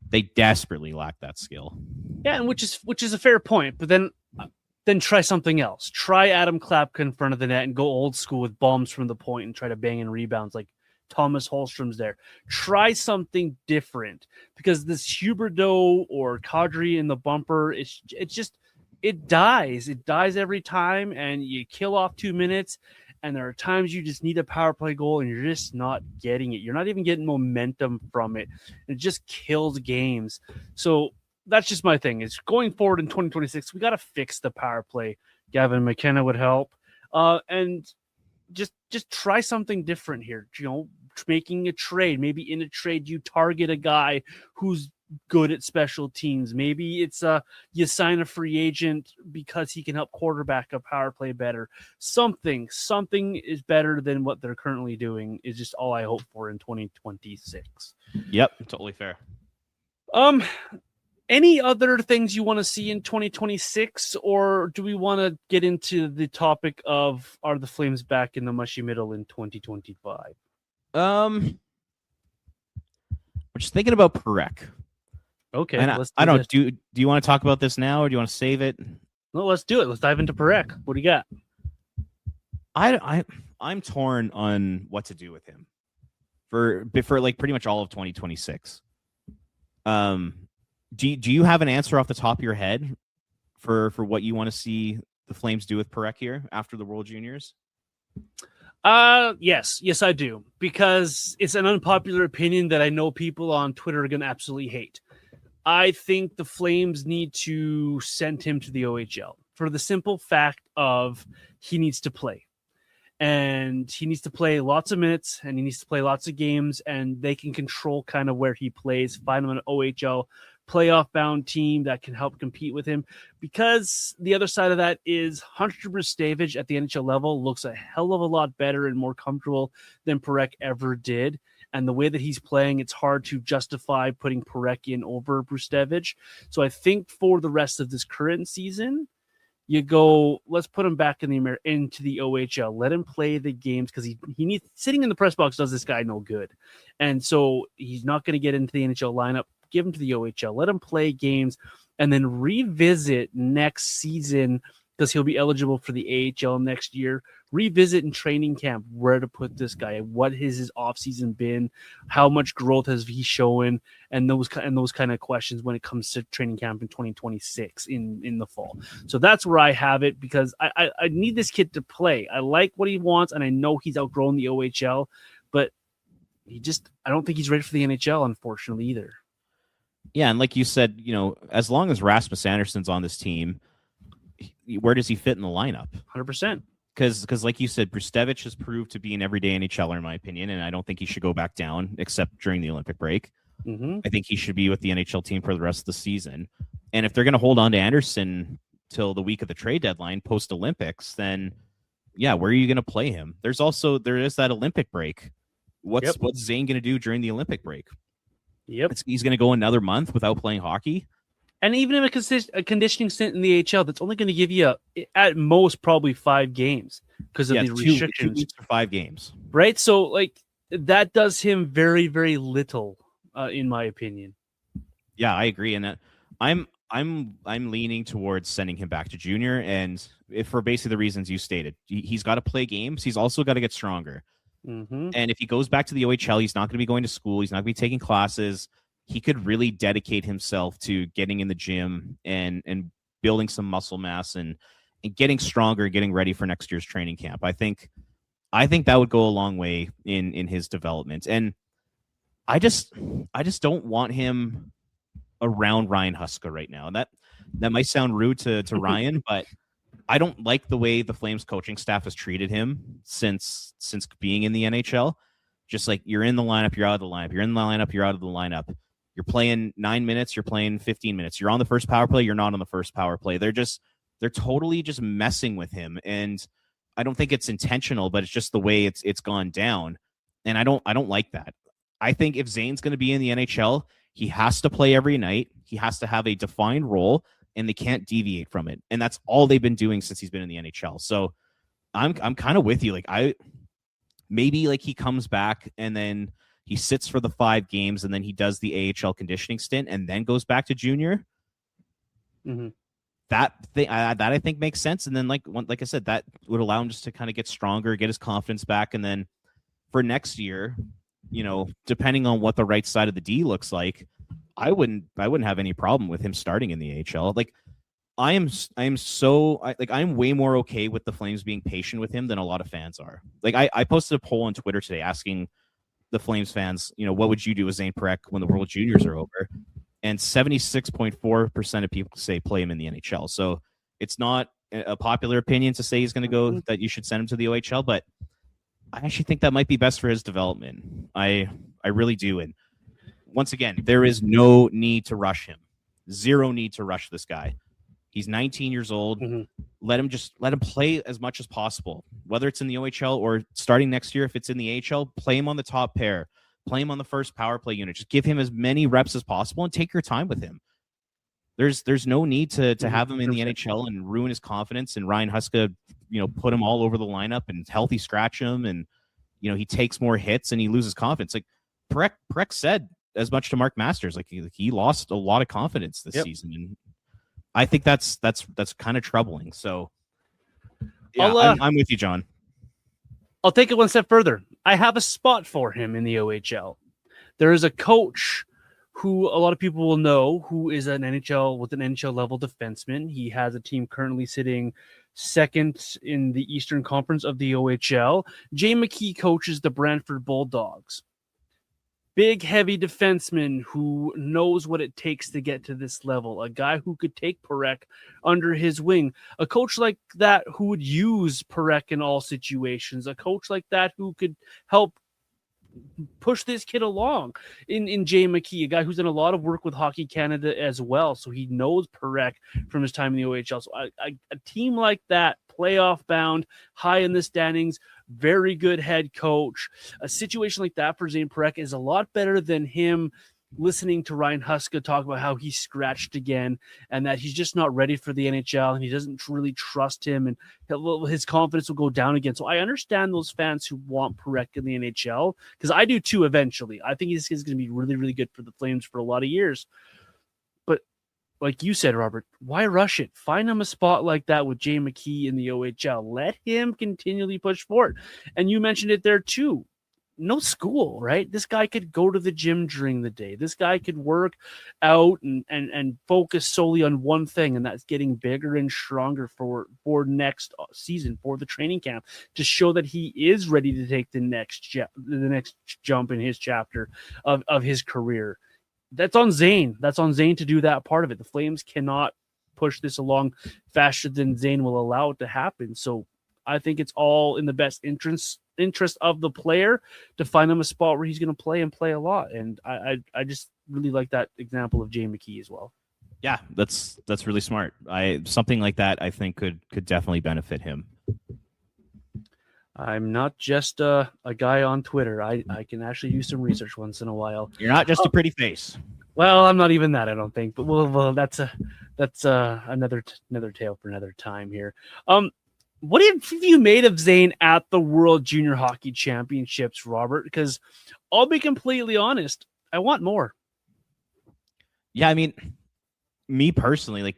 they desperately lack that skill. Yeah, and which is a fair point. But then try something else. Try Adam Klapka in front of the net and go old school with bombs from the point and try to bang in rebounds like Thomas Holstrom's there. Try something different, because this Huberdeau or Kadri in the bumper, it dies. It dies every time, and you kill off 2 minutes. And there are times you just need a power play goal and you're just not getting it. You're not even getting momentum from it. It just kills games. So that's just my thing. Is going forward in 2026, we got to fix the power play. Gavin McKenna would help. And just try something different here. Making a trade. Maybe in a trade you target a guy who's good at special teams. Maybe it's you sign a free agent because he can help quarterback a power play better. Something is better than what they're currently doing is just all I hope for in 2026. Yep, totally fair. Any other things you want to see in 2026, or do we want to get into the topic of are the Flames back in the mushy middle in 2025? I'm just thinking about Parekh. Okay, and I don't. Do you want to talk about this now, or do you want to save it? No, let's do it. Let's dive into Parekh. What do you got? I'm torn on what to do with him for like pretty much all of 2026. Do you have an answer off the top of your head for what you want to see the Flames do with Parekh here after the World Juniors? Yes, I do, because it's an unpopular opinion that I know people on Twitter are going to absolutely hate. I think the Flames need to send him to the OHL for the simple fact of he needs to play. And he needs to play lots of minutes, and he needs to play lots of games, and they can control kind of where he plays, find him an OHL playoff-bound team that can help compete with him. Because the other side of that is Hunter Brzustevich at the NHL level looks a hell of a lot better and more comfortable than Parekh ever did. And the way that he's playing, it's hard to justify putting Parekh in over Brzustevich. So I think for the rest of this current season, you go, let's put him back into the OHL. Let him play the games, because he needs, sitting in the press box does this guy no good. And so he's not going to get into the NHL lineup. Give him to the OHL. Let him play games and then revisit next season, because he'll be eligible for the AHL next year. Revisit in training camp where to put this guy. What has his offseason been? How much growth has he shown? And those kind of questions when it comes to training camp in 2026 in the fall. So that's where I have it, because I need this kid to play. I like what he wants, and I know he's outgrown the OHL, but I don't think he's ready for the NHL, unfortunately, either. Yeah, and like you said, as long as Rasmus Andersson's on this team, where does he fit in the lineup? 100%. Because like you said, Brzustevich has proved to be an everyday NHLer, in my opinion, and I don't think he should go back down except during the Olympic break. Mm-hmm. I think he should be with the NHL team for the rest of the season. And if they're going to hold on to Andersson till the week of the trade deadline post-Olympics, then, yeah, where are you going to play him? There is that Olympic break. What's Zayne going to do during the Olympic break? Yep. He's going to go another month without playing hockey. And even in a conditioning stint in the AHL, that's only going to give you at most probably 5 games because of the restrictions. 2 weeks or 5 games, right? So like that does him very, very little, in my opinion. Yeah, I agree, and I'm leaning towards sending him back to junior, and for basically the reasons you stated. He's got to play games. He's also got to get stronger. Mm-hmm. And if he goes back to the OHL, he's not going to be going to school. He's not going to be taking classes. He could really dedicate himself to getting in the gym and building some muscle mass and getting stronger and getting ready for next year's training camp. I think that would go a long way in his development. And I just don't want him around Ryan Huska right now. That might sound rude to Ryan, but I don't like the way the Flames coaching staff has treated him since being in the NHL. Just like, you're in the lineup, you're out of the lineup. You're in the lineup, you're out of the lineup. You're playing 9 minutes, you're playing 15 minutes. You're on the first power play, you're not on the first power play. They're totally just messing with him. And I don't think it's intentional, but it's just the way it's gone down. And I don't like that. I think if Zayne's going to be in the NHL, he has to play every night. He has to have a defined role, and they can't deviate from it. And that's all they've been doing since he's been in the NHL. So I'm kind of with you. Like, maybe like he comes back and then he sits for the 5 games and then he does the AHL conditioning stint and then goes back to junior. Mm-hmm. That I think makes sense. And then like I said, that would allow him just to kind of get stronger, get his confidence back. And then for next year, depending on what the right side of the D looks like, I wouldn't have any problem with him starting in the AHL. Like, I'm way more okay with the Flames being patient with him than a lot of fans are. Like I posted a poll on Twitter today asking the Flames fans, what would you do with Zayne Parekh when the World Jrs are over? And 76.4% of people say play him in the NHL. So it's not a popular opinion to say he's going to go, that you should send him to the OHL, but I actually think that might be best for his development. I really do. And once again, there is no need to rush him. Zero need to rush this guy. He's 19 years old. Mm-hmm. Let him play as much as possible, whether it's in the OHL or starting next year. If it's in the AHL, play him on the top pair, play him on the first power play unit. Just give him as many reps as possible and take your time with him. There's no need to have him in the NHL and ruin his confidence. And Ryan Huska, put him all over the lineup and healthy scratch him, and he takes more hits and he loses confidence. Like Parekh said as much to Mark Masters, like he lost a lot of confidence this season, and I think that's kind of troubling. So yeah, I'm with you, John. I'll take it one step further. I have a spot for him in the OHL. There is a coach who a lot of people will know, who is an NHL level defenseman. He has a team currently sitting second in the Eastern Conference of the OHL. Jay McKee coaches the Brantford Bulldogs. Big, heavy defenseman who knows what it takes to get to this level. A guy who could take Parekh under his wing. A coach like that who would use Parekh in all situations. A coach like that who could help push this kid along in Jay McKee, a guy who's done a lot of work with Hockey Canada as well. So he knows Parekh from his time in the OHL. So a team like that, playoff bound, high in the standings, very good head coach. A situation like that for Zayne Parekh is a lot better than him listening to Ryan Huska talk about how he's scratched again and that he's just not ready for the NHL and he doesn't really trust him and his confidence will go down again. So I understand those fans who want Parekh in the NHL, because I do too eventually. I think this is going to be really, really good for the Flames for a lot of years. But like you said, Robert, why rush it? Find him a spot like that with Jay McKee in the OHL. Let him continually push forward. And you mentioned it there too. No school, right? This guy could go to the gym during the day. This guy could work out and focus solely on one thing, and that's getting bigger and stronger for next season, for the training camp, to show that he is ready to take the next jump in his chapter of his career. That's on Zayne. That's on Zayne to do that part of it. The Flames cannot push this along faster than Zayne will allow it to happen. So I think it's all in the best interest of the player to find him a spot where he's going to play and play a lot. And I just really like that example of Jay McKee as well. Yeah, that's really smart. Something like that I think could definitely benefit him. I'm not just a guy on Twitter. I can actually do some research once in a while. You're not just a pretty face. Well, I'm not even that, I don't think. But well, that's another tale for another time here. What have you made of Zayne at the World Junior Hockey Championships, Robert? Because I'll be completely honest, I want more. Yeah, I mean, me personally, like,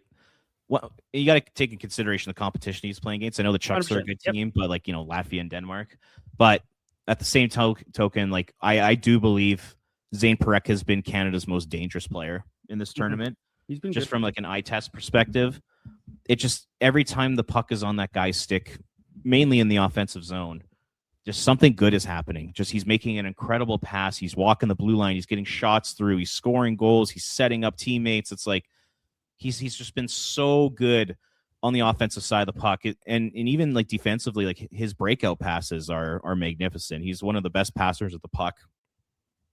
you got to take in consideration the competition he's playing against. I know the Chucks are a good team, but like, Latvia and Denmark. But at the same token, like, I do believe Zayne Parekh has been Canada's most dangerous player in this tournament. He's been just good. From like an eye test perspective. It just, every time the puck is on that guy's stick, mainly in the offensive zone, just something good is happening. Just he's making an incredible pass. He's walking the blue line. He's getting shots through. He's scoring goals. He's setting up teammates. It's like he's just been so good on the offensive side of the puck. And even like defensively, like his breakout passes are magnificent. He's one of the best passers of the puck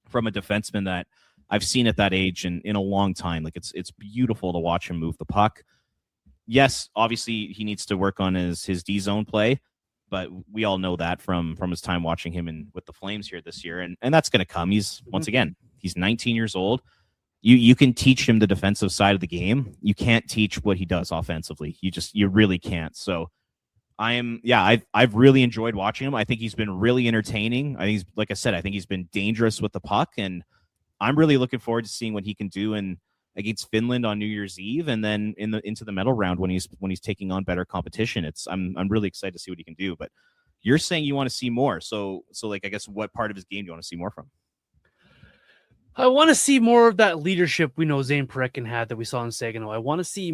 from a defenseman that I've seen at that age in a long time. Like it's beautiful to watch him move the puck. Yes, obviously he needs to work on his D zone play, but we all know that from his time watching him with the Flames here this year, and that's going to come. He's once again, he's 19 years old. You can teach him the defensive side of the game. You can't teach what he does offensively. You really can't. So I've really enjoyed watching him. I think he's been really entertaining. I think he's, like I said, I think he's been dangerous with the puck, and I'm really looking forward to seeing what he can do against Finland on New Year's Eve, and then into the medal round when he's taking on better competition. I'm really excited to see what he can do. But you're saying you want to see more, so like, I guess, what part of his game do you want to see more from? I want to see more of that leadership we know Zayne Parekh had that we saw in Saginaw. I want to see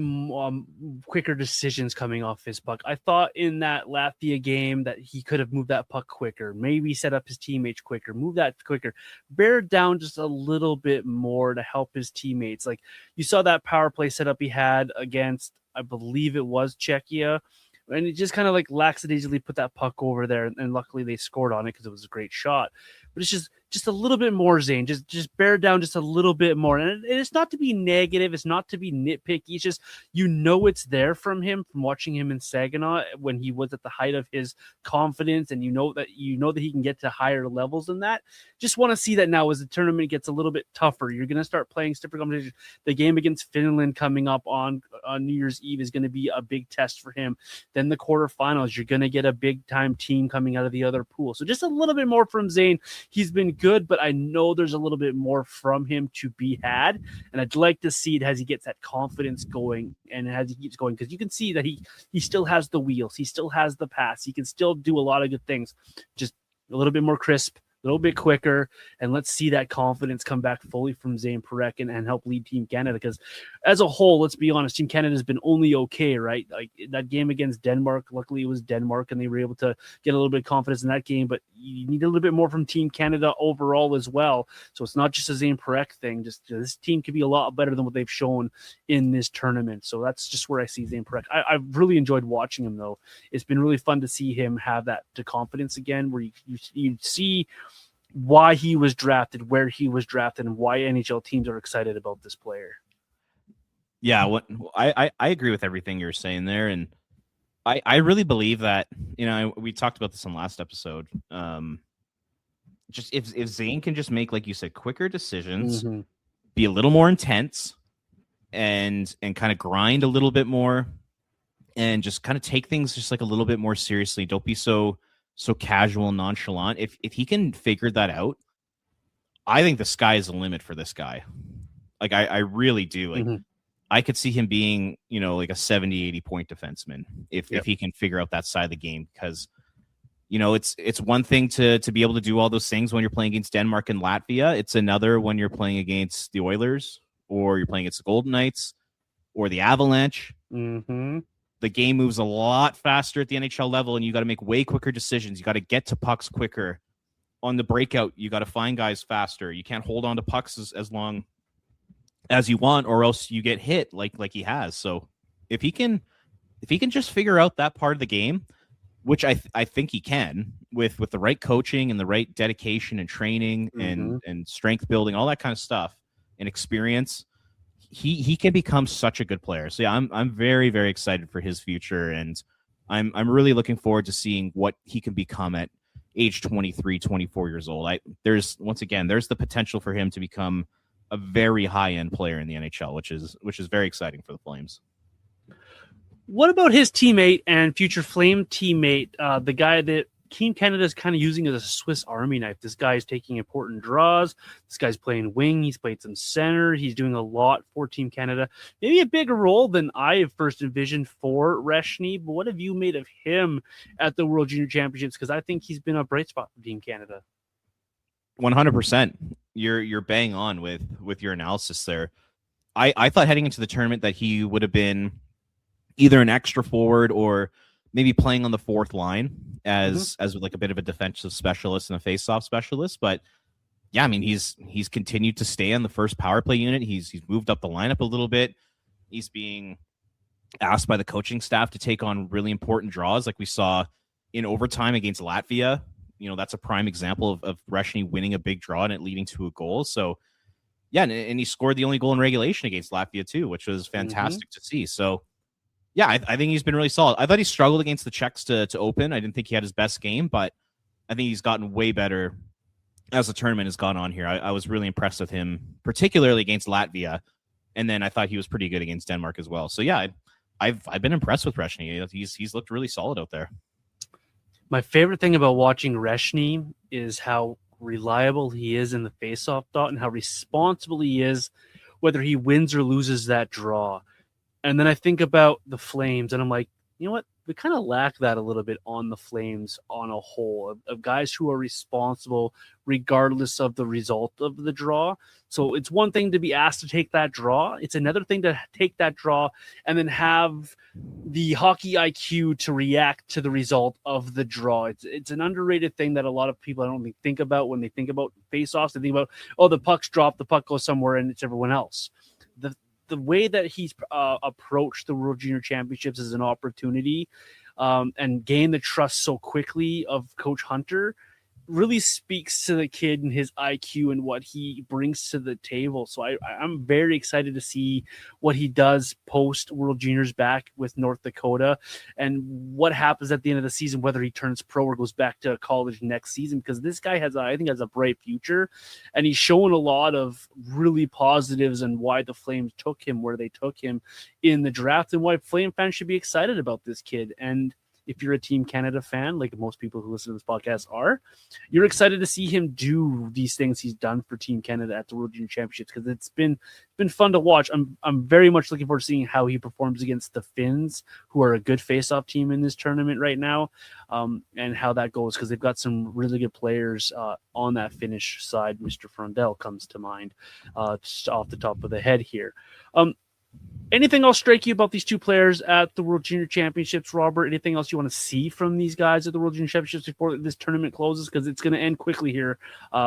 quicker decisions coming off his puck. I thought in that Latvia game that he could have moved that puck quicker, maybe set up his teammates quicker, move that quicker, bear down just a little bit more to help his teammates. Like you saw that power play setup he had against, I believe it was Czechia, and he just kind of like lackadaisically put that puck over there, and luckily they scored on it because it was a great shot. But it's just a little bit more, Zayne. Just bear down just a little bit more. And it's not to be negative. It's not to be nitpicky. It's just, it's there from him, from watching him in Saginaw when he was at the height of his confidence. And you know that he can get to higher levels than that. Just want to see that now as the tournament gets a little bit tougher. You're going to start playing stiffer competition. The game against Finland coming up on New Year's Eve is going to be a big test for him. Then the quarterfinals, you're going to get a big time team coming out of the other pool. So just a little bit more from Zayne. He's been good, but I know there's a little bit more from him to be had. And I'd like to see it as he gets that confidence going and as he keeps going, because you can see that he still has the wheels. He still has the pass. He can still do a lot of good things. Just a little bit more crisp, a little bit quicker, and let's see that confidence come back fully from Zayne Parekh and help lead Team Canada. Because as a whole, let's be honest, Team Canada has been only okay, right? Like that game against Denmark, luckily it was Denmark, and they were able to get a little bit of confidence in that game. But you need a little bit more from Team Canada overall as well. So it's not just a Zayne Parekh thing. Just this team could be a lot better than what they've shown in this tournament. So that's just where I see Zayne Parekh. I've really enjoyed watching him, though. It's been really fun to see him have that confidence again, where you see why he was drafted, where he was drafted, and why NHL teams are excited about this player. Yeah, I agree with everything you're saying there, and I really believe that, we talked about this in last episode. Just if Zayne can just make, like you said, quicker decisions, be a little more intense, and kind of grind a little bit more, and just kind of take things just like a little bit more seriously. Don't be so casual and nonchalant. If he can figure that out, I think the sky is the limit for this guy. Like I really do. Like I could see him being, like a 70, 80 point defenseman if he can figure out that side of the game. Because, it's one thing to be able to do all those things when you're playing against Denmark and Latvia. It's another when you're playing against the Oilers, or you're playing against the Golden Knights or the Avalanche. The game moves a lot faster at the NHL level, and you got to make way quicker decisions. You got to get to pucks quicker. On the breakout, you got to find guys faster. You can't hold on to pucks as long as you want, or else you get hit like he has. So if he can just figure out that part of the game, which I think he can with the right coaching and the right dedication and training and strength building, all that kind of stuff, and experience, he can become such a good player. So yeah, I'm very, very excited for his future, and I'm really looking forward to seeing what he can become at age 23, 24 years old. There's the potential for him to become a very high-end player in the NHL, which is very exciting for the Flames. What about his teammate and future Flame teammate, the guy that Team Canada is kind of using as a Swiss Army knife? This guy is taking important draws. This guy's playing wing. He's played some center. He's doing a lot for Team Canada. Maybe a bigger role than I have first envisioned for Reschny. But what have you made of him at the World Junior Championships? Because I think he's been a bright spot for Team Canada. 100%. You're bang on with your analysis there. I thought heading into the tournament that he would have been either an extra forward or maybe playing on the fourth line as like a bit of a defensive specialist and a face-off specialist. But yeah, I mean, he's continued to stay on the first power play unit. He's moved up the lineup a little bit. He's being asked by the coaching staff to take on really important draws, like we saw in overtime against Latvia. That's a prime example of Reschny winning a big draw and it leading to a goal. So yeah, and he scored the only goal in regulation against Latvia too, which was fantastic to see. So yeah, I think he's been really solid. I thought he struggled against the Czechs to open. I didn't think he had his best game, but I think he's gotten way better as the tournament has gone on here. I was really impressed with him, particularly against Latvia, and then I thought he was pretty good against Denmark as well. So yeah, I've been impressed with Reschny. He's looked really solid out there. My favorite thing about watching Reschny is how reliable he is in the faceoff dot and how responsible he is, whether he wins or loses that draw. And then I think about the Flames, and I'm like, you know what? We kind of lack that a little bit on the Flames on a whole, of guys who are responsible regardless of the result of the draw. So it's one thing to be asked to take that draw. It's another thing to take that draw and then have the hockey IQ to react to the result of the draw. It's an underrated thing that a lot of people I don't think about when they think about face-offs. They think about, oh, the puck's dropped, the puck goes somewhere, and it's everyone else. The way that he's approached the World Junior Championships as an opportunity and gained the trust so quickly of Coach Hunter really speaks to the kid and his IQ and what he brings to the table. So I'm very excited to see what he does post World Juniors back with North Dakota and what happens at the end of the season, whether he turns pro or goes back to college next season, because this guy I think has a bright future, and he's shown a lot of really positives and why the Flames took him where they took him in the draft and why Flame fans should be excited about this kid. And if you're a Team Canada fan, like most people who listen to this podcast are, you're excited to see him do these things he's done for Team Canada at the World Junior Championships, because it's been fun to watch. I'm very much looking forward to seeing how he performs against the Finns, who are a good face-off team in this tournament right now, and how that goes, because they've got some really good players on that Finnish side. Mr. Frondell comes to mind just off the top of the head here. Anything else strike you about these two players at the World Junior Championships, Robert? Anything else you want to see from these guys at the World Junior Championships before this tournament closes? Because it's going to end quickly here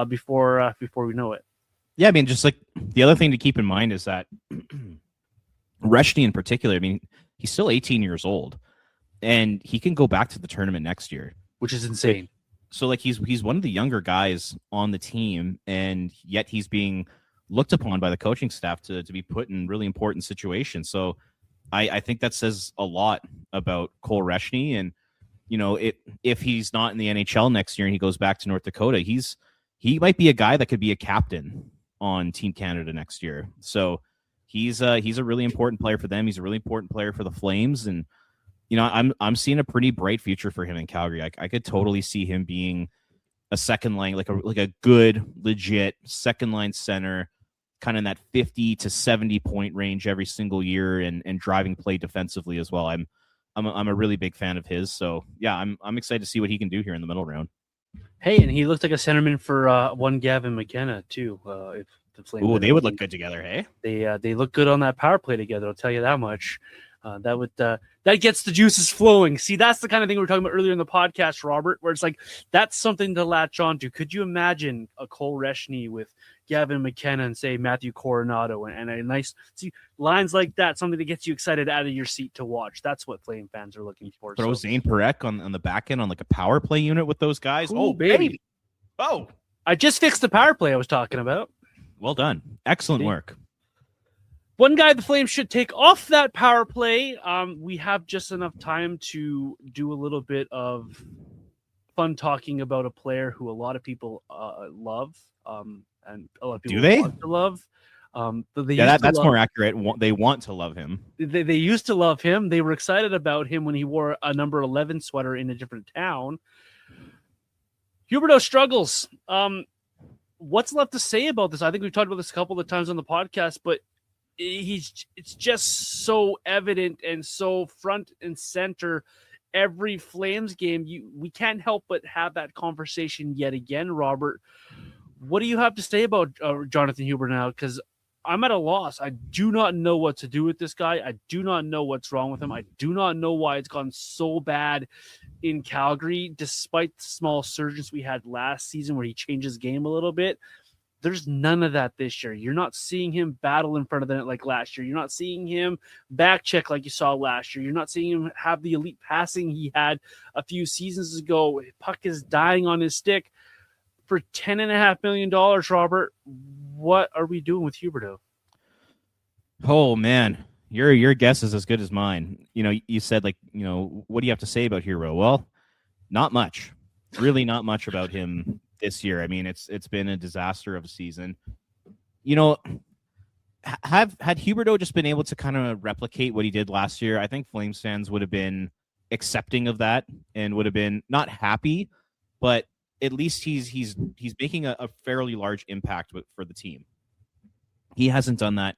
before we know it. Yeah, I mean, just like the other thing to keep in mind is that Reschny in particular, I mean, he's still 18 years old, and he can go back to the tournament next year, which is insane. So like he's one of the younger guys on the team, and yet he's being looked upon by the coaching staff to be put in really important situations. So I think that says a lot about Cole Reschny. And, you know, if he's not in the NHL next year and he goes back to North Dakota, he might be a guy that could be a captain on Team Canada next year. So he's a really important player for them. He's a really important player for the Flames. And, you know, I'm seeing a pretty bright future for him in Calgary. I could totally see him being a second line, like a good, legit second line center, kind of in that 50 to 70 point range every single year, and driving play defensively as well. I'm a really big fan of his. So yeah, I'm excited to see what he can do here in the middle round. Hey, and he looked like a centerman for one Gavin McKenna too. If the Flames, ooh, they would look good together. Hey, they look good on that power play together. I'll tell you that much. That gets the juices flowing. See, that's the kind of thing we were talking about earlier in the podcast, Robert, where it's like that's something to latch onto. Could you imagine a Cole Reschny with Gavin McKenna and say Matthew Coronado and a nice lines like that, something that gets you excited out of your seat to watch? That's what Flame fans are looking for. Throw Zayne Parekh on the back end on like a power play unit with those guys. Ooh, baby. Oh, I just fixed the power play I was talking about. Well done. Excellent work. One guy the Flames should take off that power play. We have just enough time to do a little bit of fun talking about a player who a lot of people love, and a lot of people want to love. That's more accurate. They want to love him. They used to love him. They were excited about him when he wore a number 11 sweater in a different town. Huberdeau struggles. What's left to say about this? I think we've talked about this a couple of times on the podcast, but it's just so evident and so front and center every Flames game. We can't help but have that conversation yet again. Robert, what do you have to say about Jonathan Huberdeau now? Because I'm at a loss. I do not know what to do with this guy. I do not know what's wrong with him. I do not know why it's gone so bad in Calgary, despite the small surges we had last season where he changed his game a little bit. There's none of that this year. You're not seeing him battle in front of the net like last year. You're not seeing him back check like you saw last year. You're not seeing him have the elite passing he had a few seasons ago. Puck is dying on his stick. For $10.5 million, Robert, what are we doing with Huberdeau? Oh, man. Your guess is as good as mine. You know, you said, like, you know, what do you have to say about Huberdeau? Well, not much. Really not much about him this year. I mean, it's been a disaster of a season. You know, had Huberdeau just been able to kind of replicate what he did last year, I think Flames fans would have been accepting of that and would have been not happy, but at least he's making a fairly large impact for the team. He hasn't done that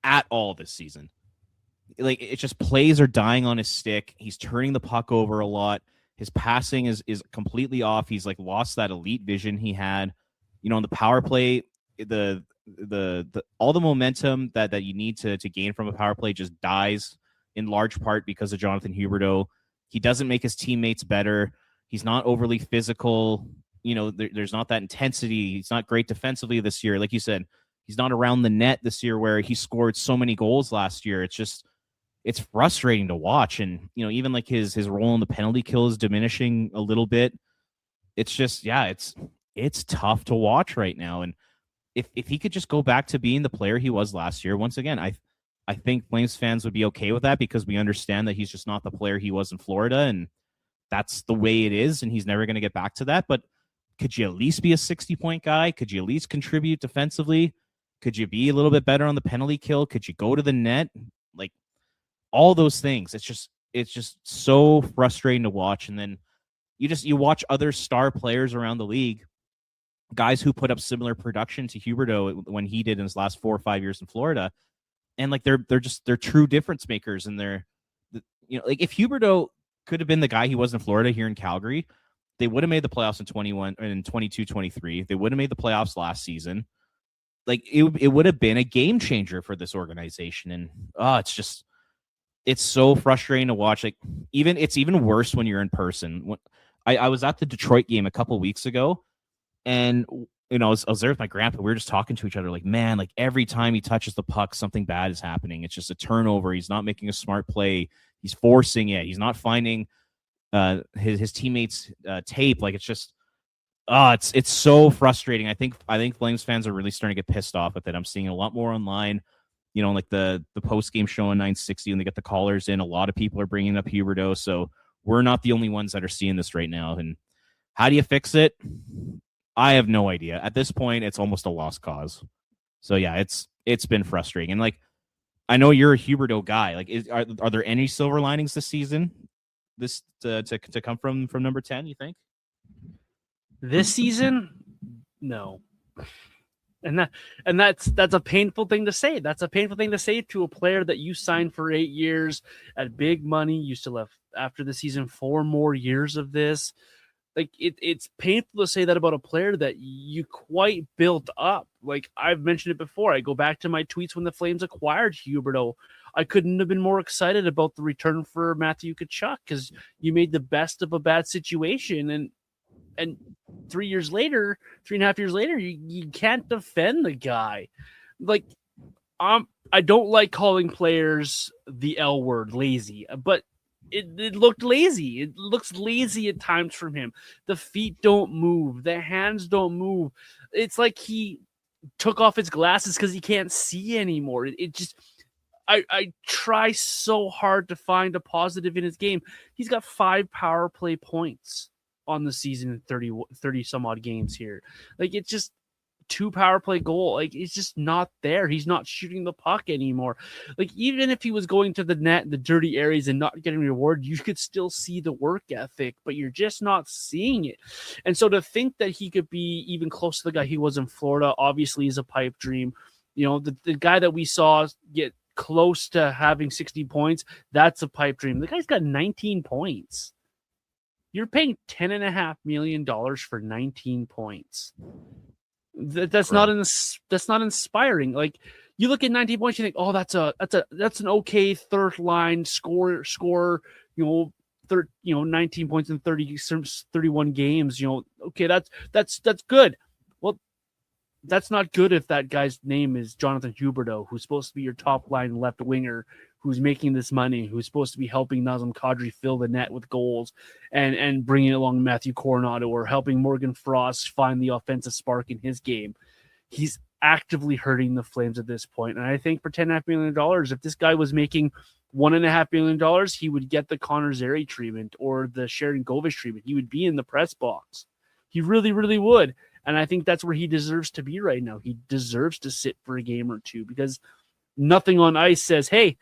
at all this season. like it just plays are dying on his stick. He's turning the puck over a lot. His passing is completely off. He's like lost that elite vision he had. On the power play, the all the momentum that you need to gain from a power play just dies in large part because of Jonathan Huberdeau. He doesn't make his teammates better. He's not overly physical. There's not that intensity. He's not great defensively this year. Like you said, he's not around the net this year where he scored so many goals last year. It's frustrating to watch. And, even like his role in the penalty kill is diminishing a little bit. It's just, it's tough to watch right now. And if he could just go back to being the player he was last year, once again, I think Flames fans would be okay with that because we understand that he's just not the player he was in Florida. And that's the way it is. And he's never going to get back to that. But could you at least be a 60-point guy? Could you at least contribute defensively? Could you be a little bit better on the penalty kill? Could you go to the net? Like all those things. It's just so frustrating to watch. And then you watch other star players around the league, guys who put up similar production to Huberdeau when he did in his last 4 or 5 years in Florida. And like they're true difference makers. And they're like if Huberdeau could have been the guy he was in Florida here in Calgary, they would have made the playoffs in 21 and 22, 23. They would have made the playoffs last season. Like it would have been a game changer for this organization. And it's so frustrating to watch. Like it's even worse when you're in person. I was at the Detroit game a couple weeks ago, and I was there with my grandpa. We were just talking to each other, like, man, like every time he touches the puck, something bad is happening. It's just a turnover. He's not making a smart play. He's forcing it. He's not finding his teammates' tape. Like it's just, it's so frustrating. I think Flames fans are really starting to get pissed off with it. I'm seeing a lot more online. Like the post game show on 960 when they get the callers in. A lot of people are bringing up Huberdeau, so we're not the only ones that are seeing this right now. And how do you fix it? I have no idea. At this point, it's almost a lost cause. So yeah, it's been frustrating. And like, I know you're a Huberdeau guy. Like, are there any silver linings this season? This to come from number 10, you think? This season, no. And that's a painful thing to say. That's a painful thing to say to a player that you signed for 8 years at big money. You still have, after the season, 4 more years of this. Like it's painful to say that about a player that you quite built up. Like I've mentioned it before. I go back to my tweets when the Flames acquired Huberdeau. I couldn't have been more excited about the return for Matthew Tkachuk because you made the best of a bad situation. And 3 years later, 3.5 years later, you can't defend the guy. Like I don't like calling players the L word, lazy, but it looked lazy. It looks lazy at times from him. The feet don't move. The hands don't move. It's like he took off his glasses because he can't see anymore. It just, I try so hard to find a positive in his game. He's got 5 power play points on the season in 30 some odd games here. Like it's just 2 power play goal. Like it's just not there. He's not shooting the puck anymore. Like even if he was going to the net, the dirty areas and not getting rewarded, you could still see the work ethic, but you're just not seeing it. And so to think that he could be even close to the guy he was in Florida, obviously is a pipe dream. The guy that we saw get close to having 60 points, that's a pipe dream. The guy's got 19 points. You're paying $10.5 million for 19 points. That's not inspiring. Like you look at 19 points, you think, oh, that's an okay third line score. 19 points in 31 games. Okay, that's good. Well, that's not good if that guy's name is Jonathan Huberdeau, who's supposed to be your top line left winger, who's making this money, who's supposed to be helping Nazem Kadri fill the net with goals and bringing along Matthew Coronado or helping Morgan Frost find the offensive spark in his game. He's actively hurting the Flames at this point. And I think for $10.5 million, if this guy was making $1.5 million, he would get the Connor Zary treatment or the Sharon Govish treatment. He would be in the press box. He really, really would. And I think that's where he deserves to be right now. He deserves to sit for a game or two because nothing on ice says, hey,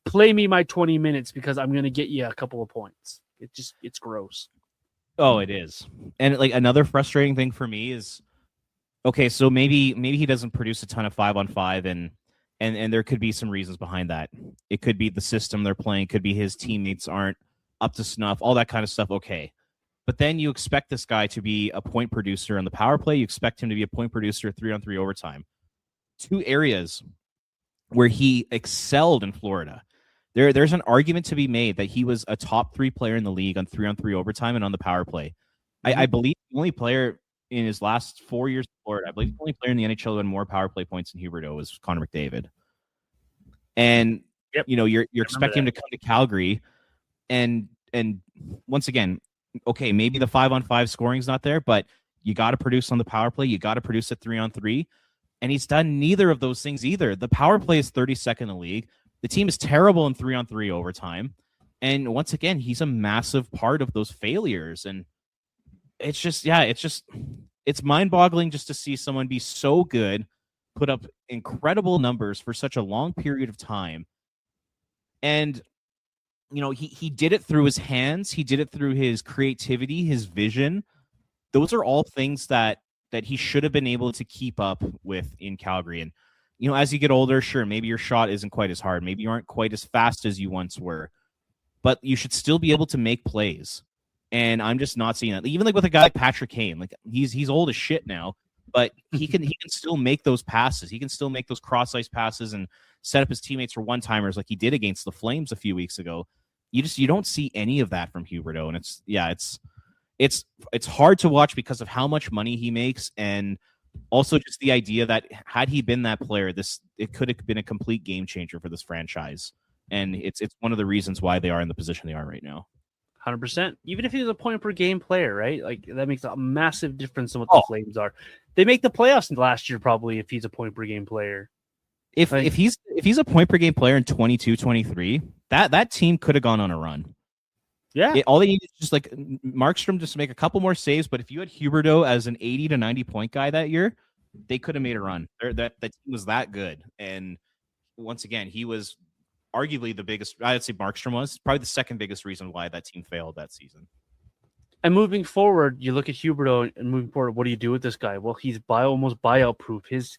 play me my 20 minutes because I'm going to get you a couple of points. It's gross. Oh, it is. And like another frustrating thing for me is, okay, so maybe he doesn't produce a ton of 5-on-5 and And there could be some reasons behind that. It could be the system they're playing, could be his teammates aren't up to snuff, all that kind of stuff. Okay. But then you expect this guy to be a point producer on the power play. You expect him to be a point producer 3-on-3 overtime. Two areas where he excelled in Florida. There's an argument to be made that he was a top 3 player in the league on 3-on-3 overtime and on the power play. I believe the only player in his last 4 years in Florida, I believe the only player in the NHL who had more power play points than Huberdeau was Connor McDavid. And you're expecting him to come to Calgary, and once again, okay, maybe the 5-on-5 scoring's not there, but you got to produce on the power play. You got to produce at 3-on-3, and he's done neither of those things either. The power play is 32nd in the league. The team is terrible in 3-on-3 overtime, and once again, he's a massive part of those failures. And it's mind-boggling just to see someone be so good, put up incredible numbers for such a long period of time. And, he did it through his hands. He did it through his creativity, his vision. Those are all things that he should have been able to keep up with in Calgary. And, as you get older, sure, maybe your shot isn't quite as hard. Maybe you aren't quite as fast as you once were. But you should still be able to make plays. And I'm just not seeing that. Even like with a guy like Patrick Kane, like he's old as shit now, but he can still make those passes. He can still make those cross-ice passes and set up his teammates for one-timers like he did against the Flames a few weeks ago. You don't see any of that from Huberdeau, and it's hard to watch because of how much money he makes, and also just the idea that had he been that player, it could have been a complete game changer for this franchise. And it's one of the reasons why they are in the position they are right now. 100%. Even if he was a point per game player, right? Like that makes a massive difference in what the Flames are. They make the playoffs last year probably if he's a point per game player. If he's a point per game player in 22-23, that team could have gone on a run. Yeah. All they need is just like Markstrom just to make a couple more saves. But if you had Huberdeau as an 80 to 90 point guy that year, they could have made a run. That team was that good. And once again, he was arguably the biggest. I'd say Markstrom was probably the second biggest reason why that team failed that season. And moving forward, you look at Huberdeau and moving forward, what do you do with this guy? Well, he's almost buyout proof. His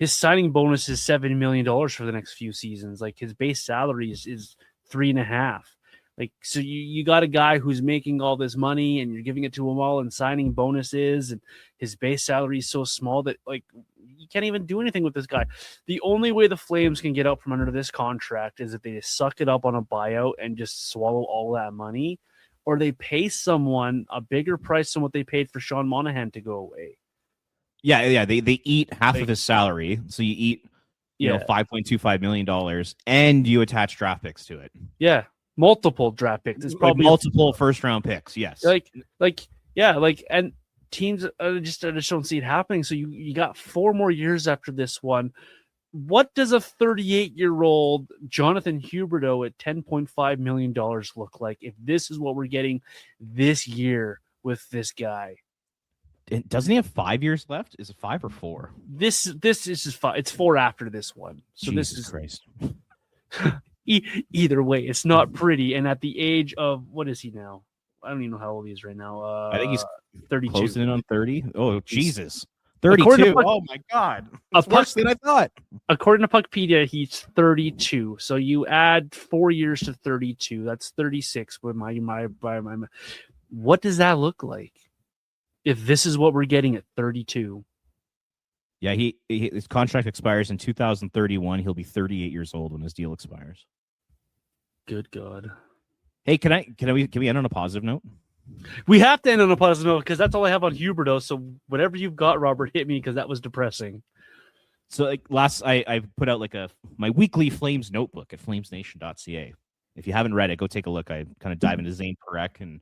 signing bonus is $7 million for the next few seasons. Like his base salary is 3.5. Like, so you got a guy who's making all this money and you're giving it to him all in signing bonuses, and his base salary is so small that like you can't even do anything with this guy. The only way the Flames can get out from under this contract is if they just suck it up on a buyout and just swallow all that money, or they pay someone a bigger price than what they paid for Sean Monahan to go away. Yeah. They eat half of his salary. So you eat, $5.25 million, and you attach draft picks to it. Yeah. Multiple draft picks. It's probably multiple first round picks. Yes. And teams just don't see it happening. So you got 4 more years after this one. What does a 38-year-old Jonathan Huberdeau at $10.5 million look like if this is what we're getting this year with this guy? Doesn't he have 5 years left? Is it 5 or 4? This is just 5. It's 4 after this one. So Jesus this is Christ. Either way, it's not pretty. And at the age of, what is he now? I don't even know how old he is right now. I think he's 32. Closing in on 30. Oh, Jesus. 32. Oh, my God. That's worse than I thought. According to Puckpedia, he's 32. So you add 4 years to 32. That's 36. With my what does that look like if this is what we're getting at 32? Yeah, his contract expires in 2031. He'll be 38 years old when his deal expires. Good God. Hey, can we end on a positive note? We have to end on a positive note because that's all I have on Huberdeau. So whatever you've got, Robert, hit me because that was depressing. So like I put out like my weekly Flames notebook at flamesnation.ca. If you haven't read it, go take a look. I kind of dive into Zayne Parekh and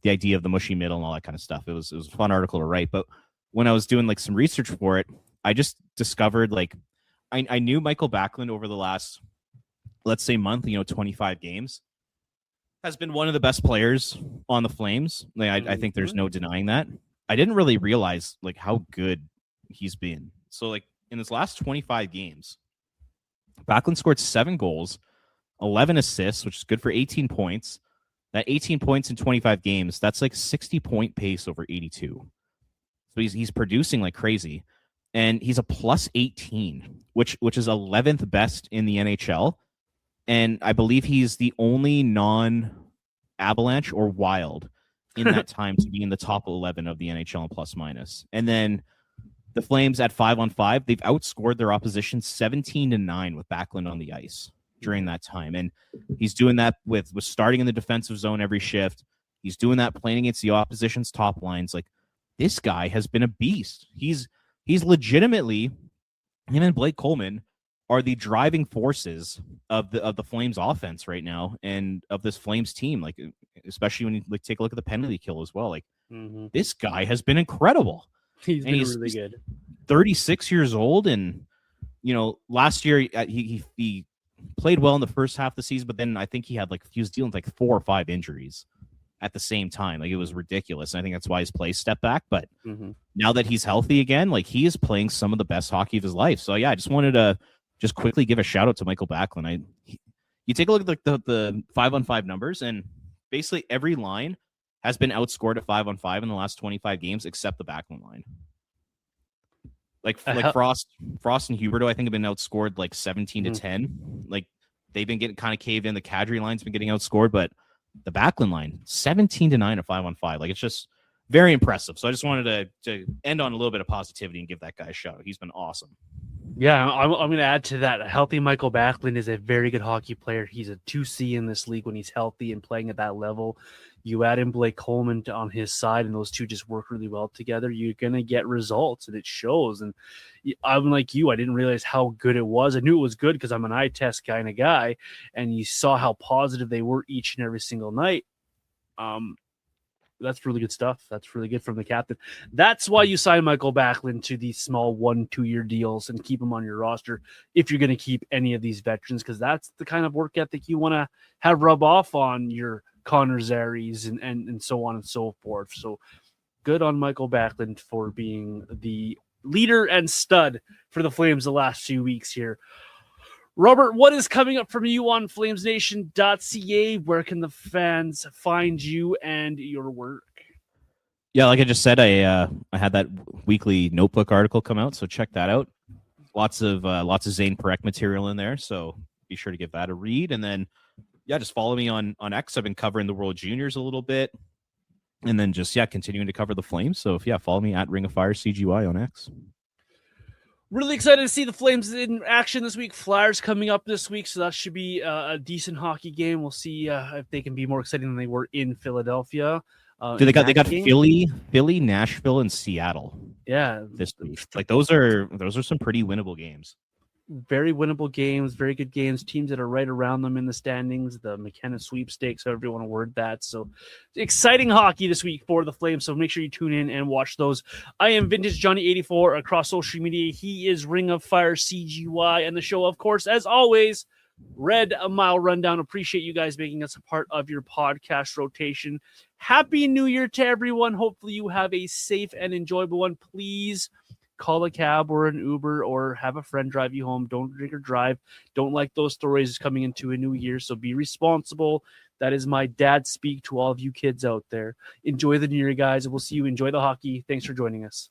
the idea of the mushy middle and all that kind of stuff. It was a fun article to write. But when I was doing like some research for it, I just discovered like I knew Michael Backlund over the last, let's say, month, 25 games, has been one of the best players on the Flames. Like, I think there's no denying that. I didn't really realize like how good he's been. So like in his last 25 games, Backlund scored 7 goals, 11 assists, which is good for 18 points. That 18 points in 25 games, that's like 60-point pace over 82. So he's producing like crazy. And he's a plus 18 which is 11th best in the NHL. And I believe he's the only non-Avalanche or Wild in that time to be in the top 11 of the NHL in plus minus. And then the Flames at 5-on-5, they've outscored their opposition 17-9 with Backlund on the ice during that time. And he's doing that with starting in the defensive zone every shift. He's doing that playing against the opposition's top lines. Like, this guy has been a beast. He's legitimately, him and Blake Coleman are the driving forces of the Flames offense right now and of this Flames team. Like, especially when you take a look at the penalty kill as well. Like, this guy has been incredible. He's really good. 36 years old, and last year he played well in the first half of the season, but then I think he was dealing with 4 or 5 injuries at the same time. Like, it was ridiculous. And I think that's why his play stepped back. But now that he's healthy again, like, he is playing some of the best hockey of his life. So yeah, I just wanted to just quickly give a shout out to Michael Backlund. You take a look at the 5-on-5 numbers, and basically every line has been outscored at 5-on-5 in the last 25 games, except the Backlund line. Like Frost and Huberdeau, I think, have been outscored 17-10. Like, they've been getting kind of caved in. The Kadri line's been getting outscored, but the Backlund line 17-9 at 5-on-5. Like, it's just very impressive. So I just wanted to end on a little bit of positivity and give that guy a shout out. He's been awesome. Yeah, I'm going to add to that. A healthy Michael Backlund is a very good hockey player. He's a 2C in this league when he's healthy and playing at that level. You add in Blake Coleman on his side, and those two just work really well together. You're going to get results, and it shows. And I'm like you. I didn't realize how good it was. I knew it was good because I'm an eye test kind of guy, and you saw how positive they were each and every single night. That's really good stuff. That's really good from the captain. That's why you sign Michael Backlund to these small 1-2 year deals and keep him on your roster if you're going to keep any of these veterans, because that's the kind of work ethic you want to have rub off on your Connor Zaries and so on and so forth. So good on Michael Backlund for being the leader and stud for the Flames the last few weeks here. Robert, what is coming up from you on flamesnation.ca? Where can the fans find you and your work? Yeah, like I just said, I had that weekly notebook article come out, so check that out. Lots of Zayne Parekh material in there, so be sure to give that a read. And then, yeah, just follow me on X. I've been covering the World Jrs a little bit, and then just continuing to cover the Flames. So follow me at Ring of Fire CGY on X. Really excited to see the Flames in action this week. Flyers coming up this week, so that should be a decent hockey game. We'll see if they can be more exciting than they were in Philadelphia. They got Philly, Nashville, and Seattle. Yeah, this week. Like, those are some pretty winnable games. Very winnable games, very good games. Teams that are right around them in the standings. The McKenna sweepstakes, however you want to word that. So exciting hockey this week for the Flames. So make sure you tune in and watch those. I am Vintage Johnny 84 across social media. He is Ring of Fire CGY, and the show, of course, as always, Red Mile Rundown. Appreciate you guys making us a part of your podcast rotation. Happy New Year to everyone. Hopefully you have a safe and enjoyable one. Please call a cab or an Uber or have a friend drive you home. Don't drink or drive. Don't like those stories coming into a new year, so be responsible. That is my dad speak to all of you kids out there. Enjoy the new year, guys. We'll see you. Enjoy the hockey. Thanks for joining us.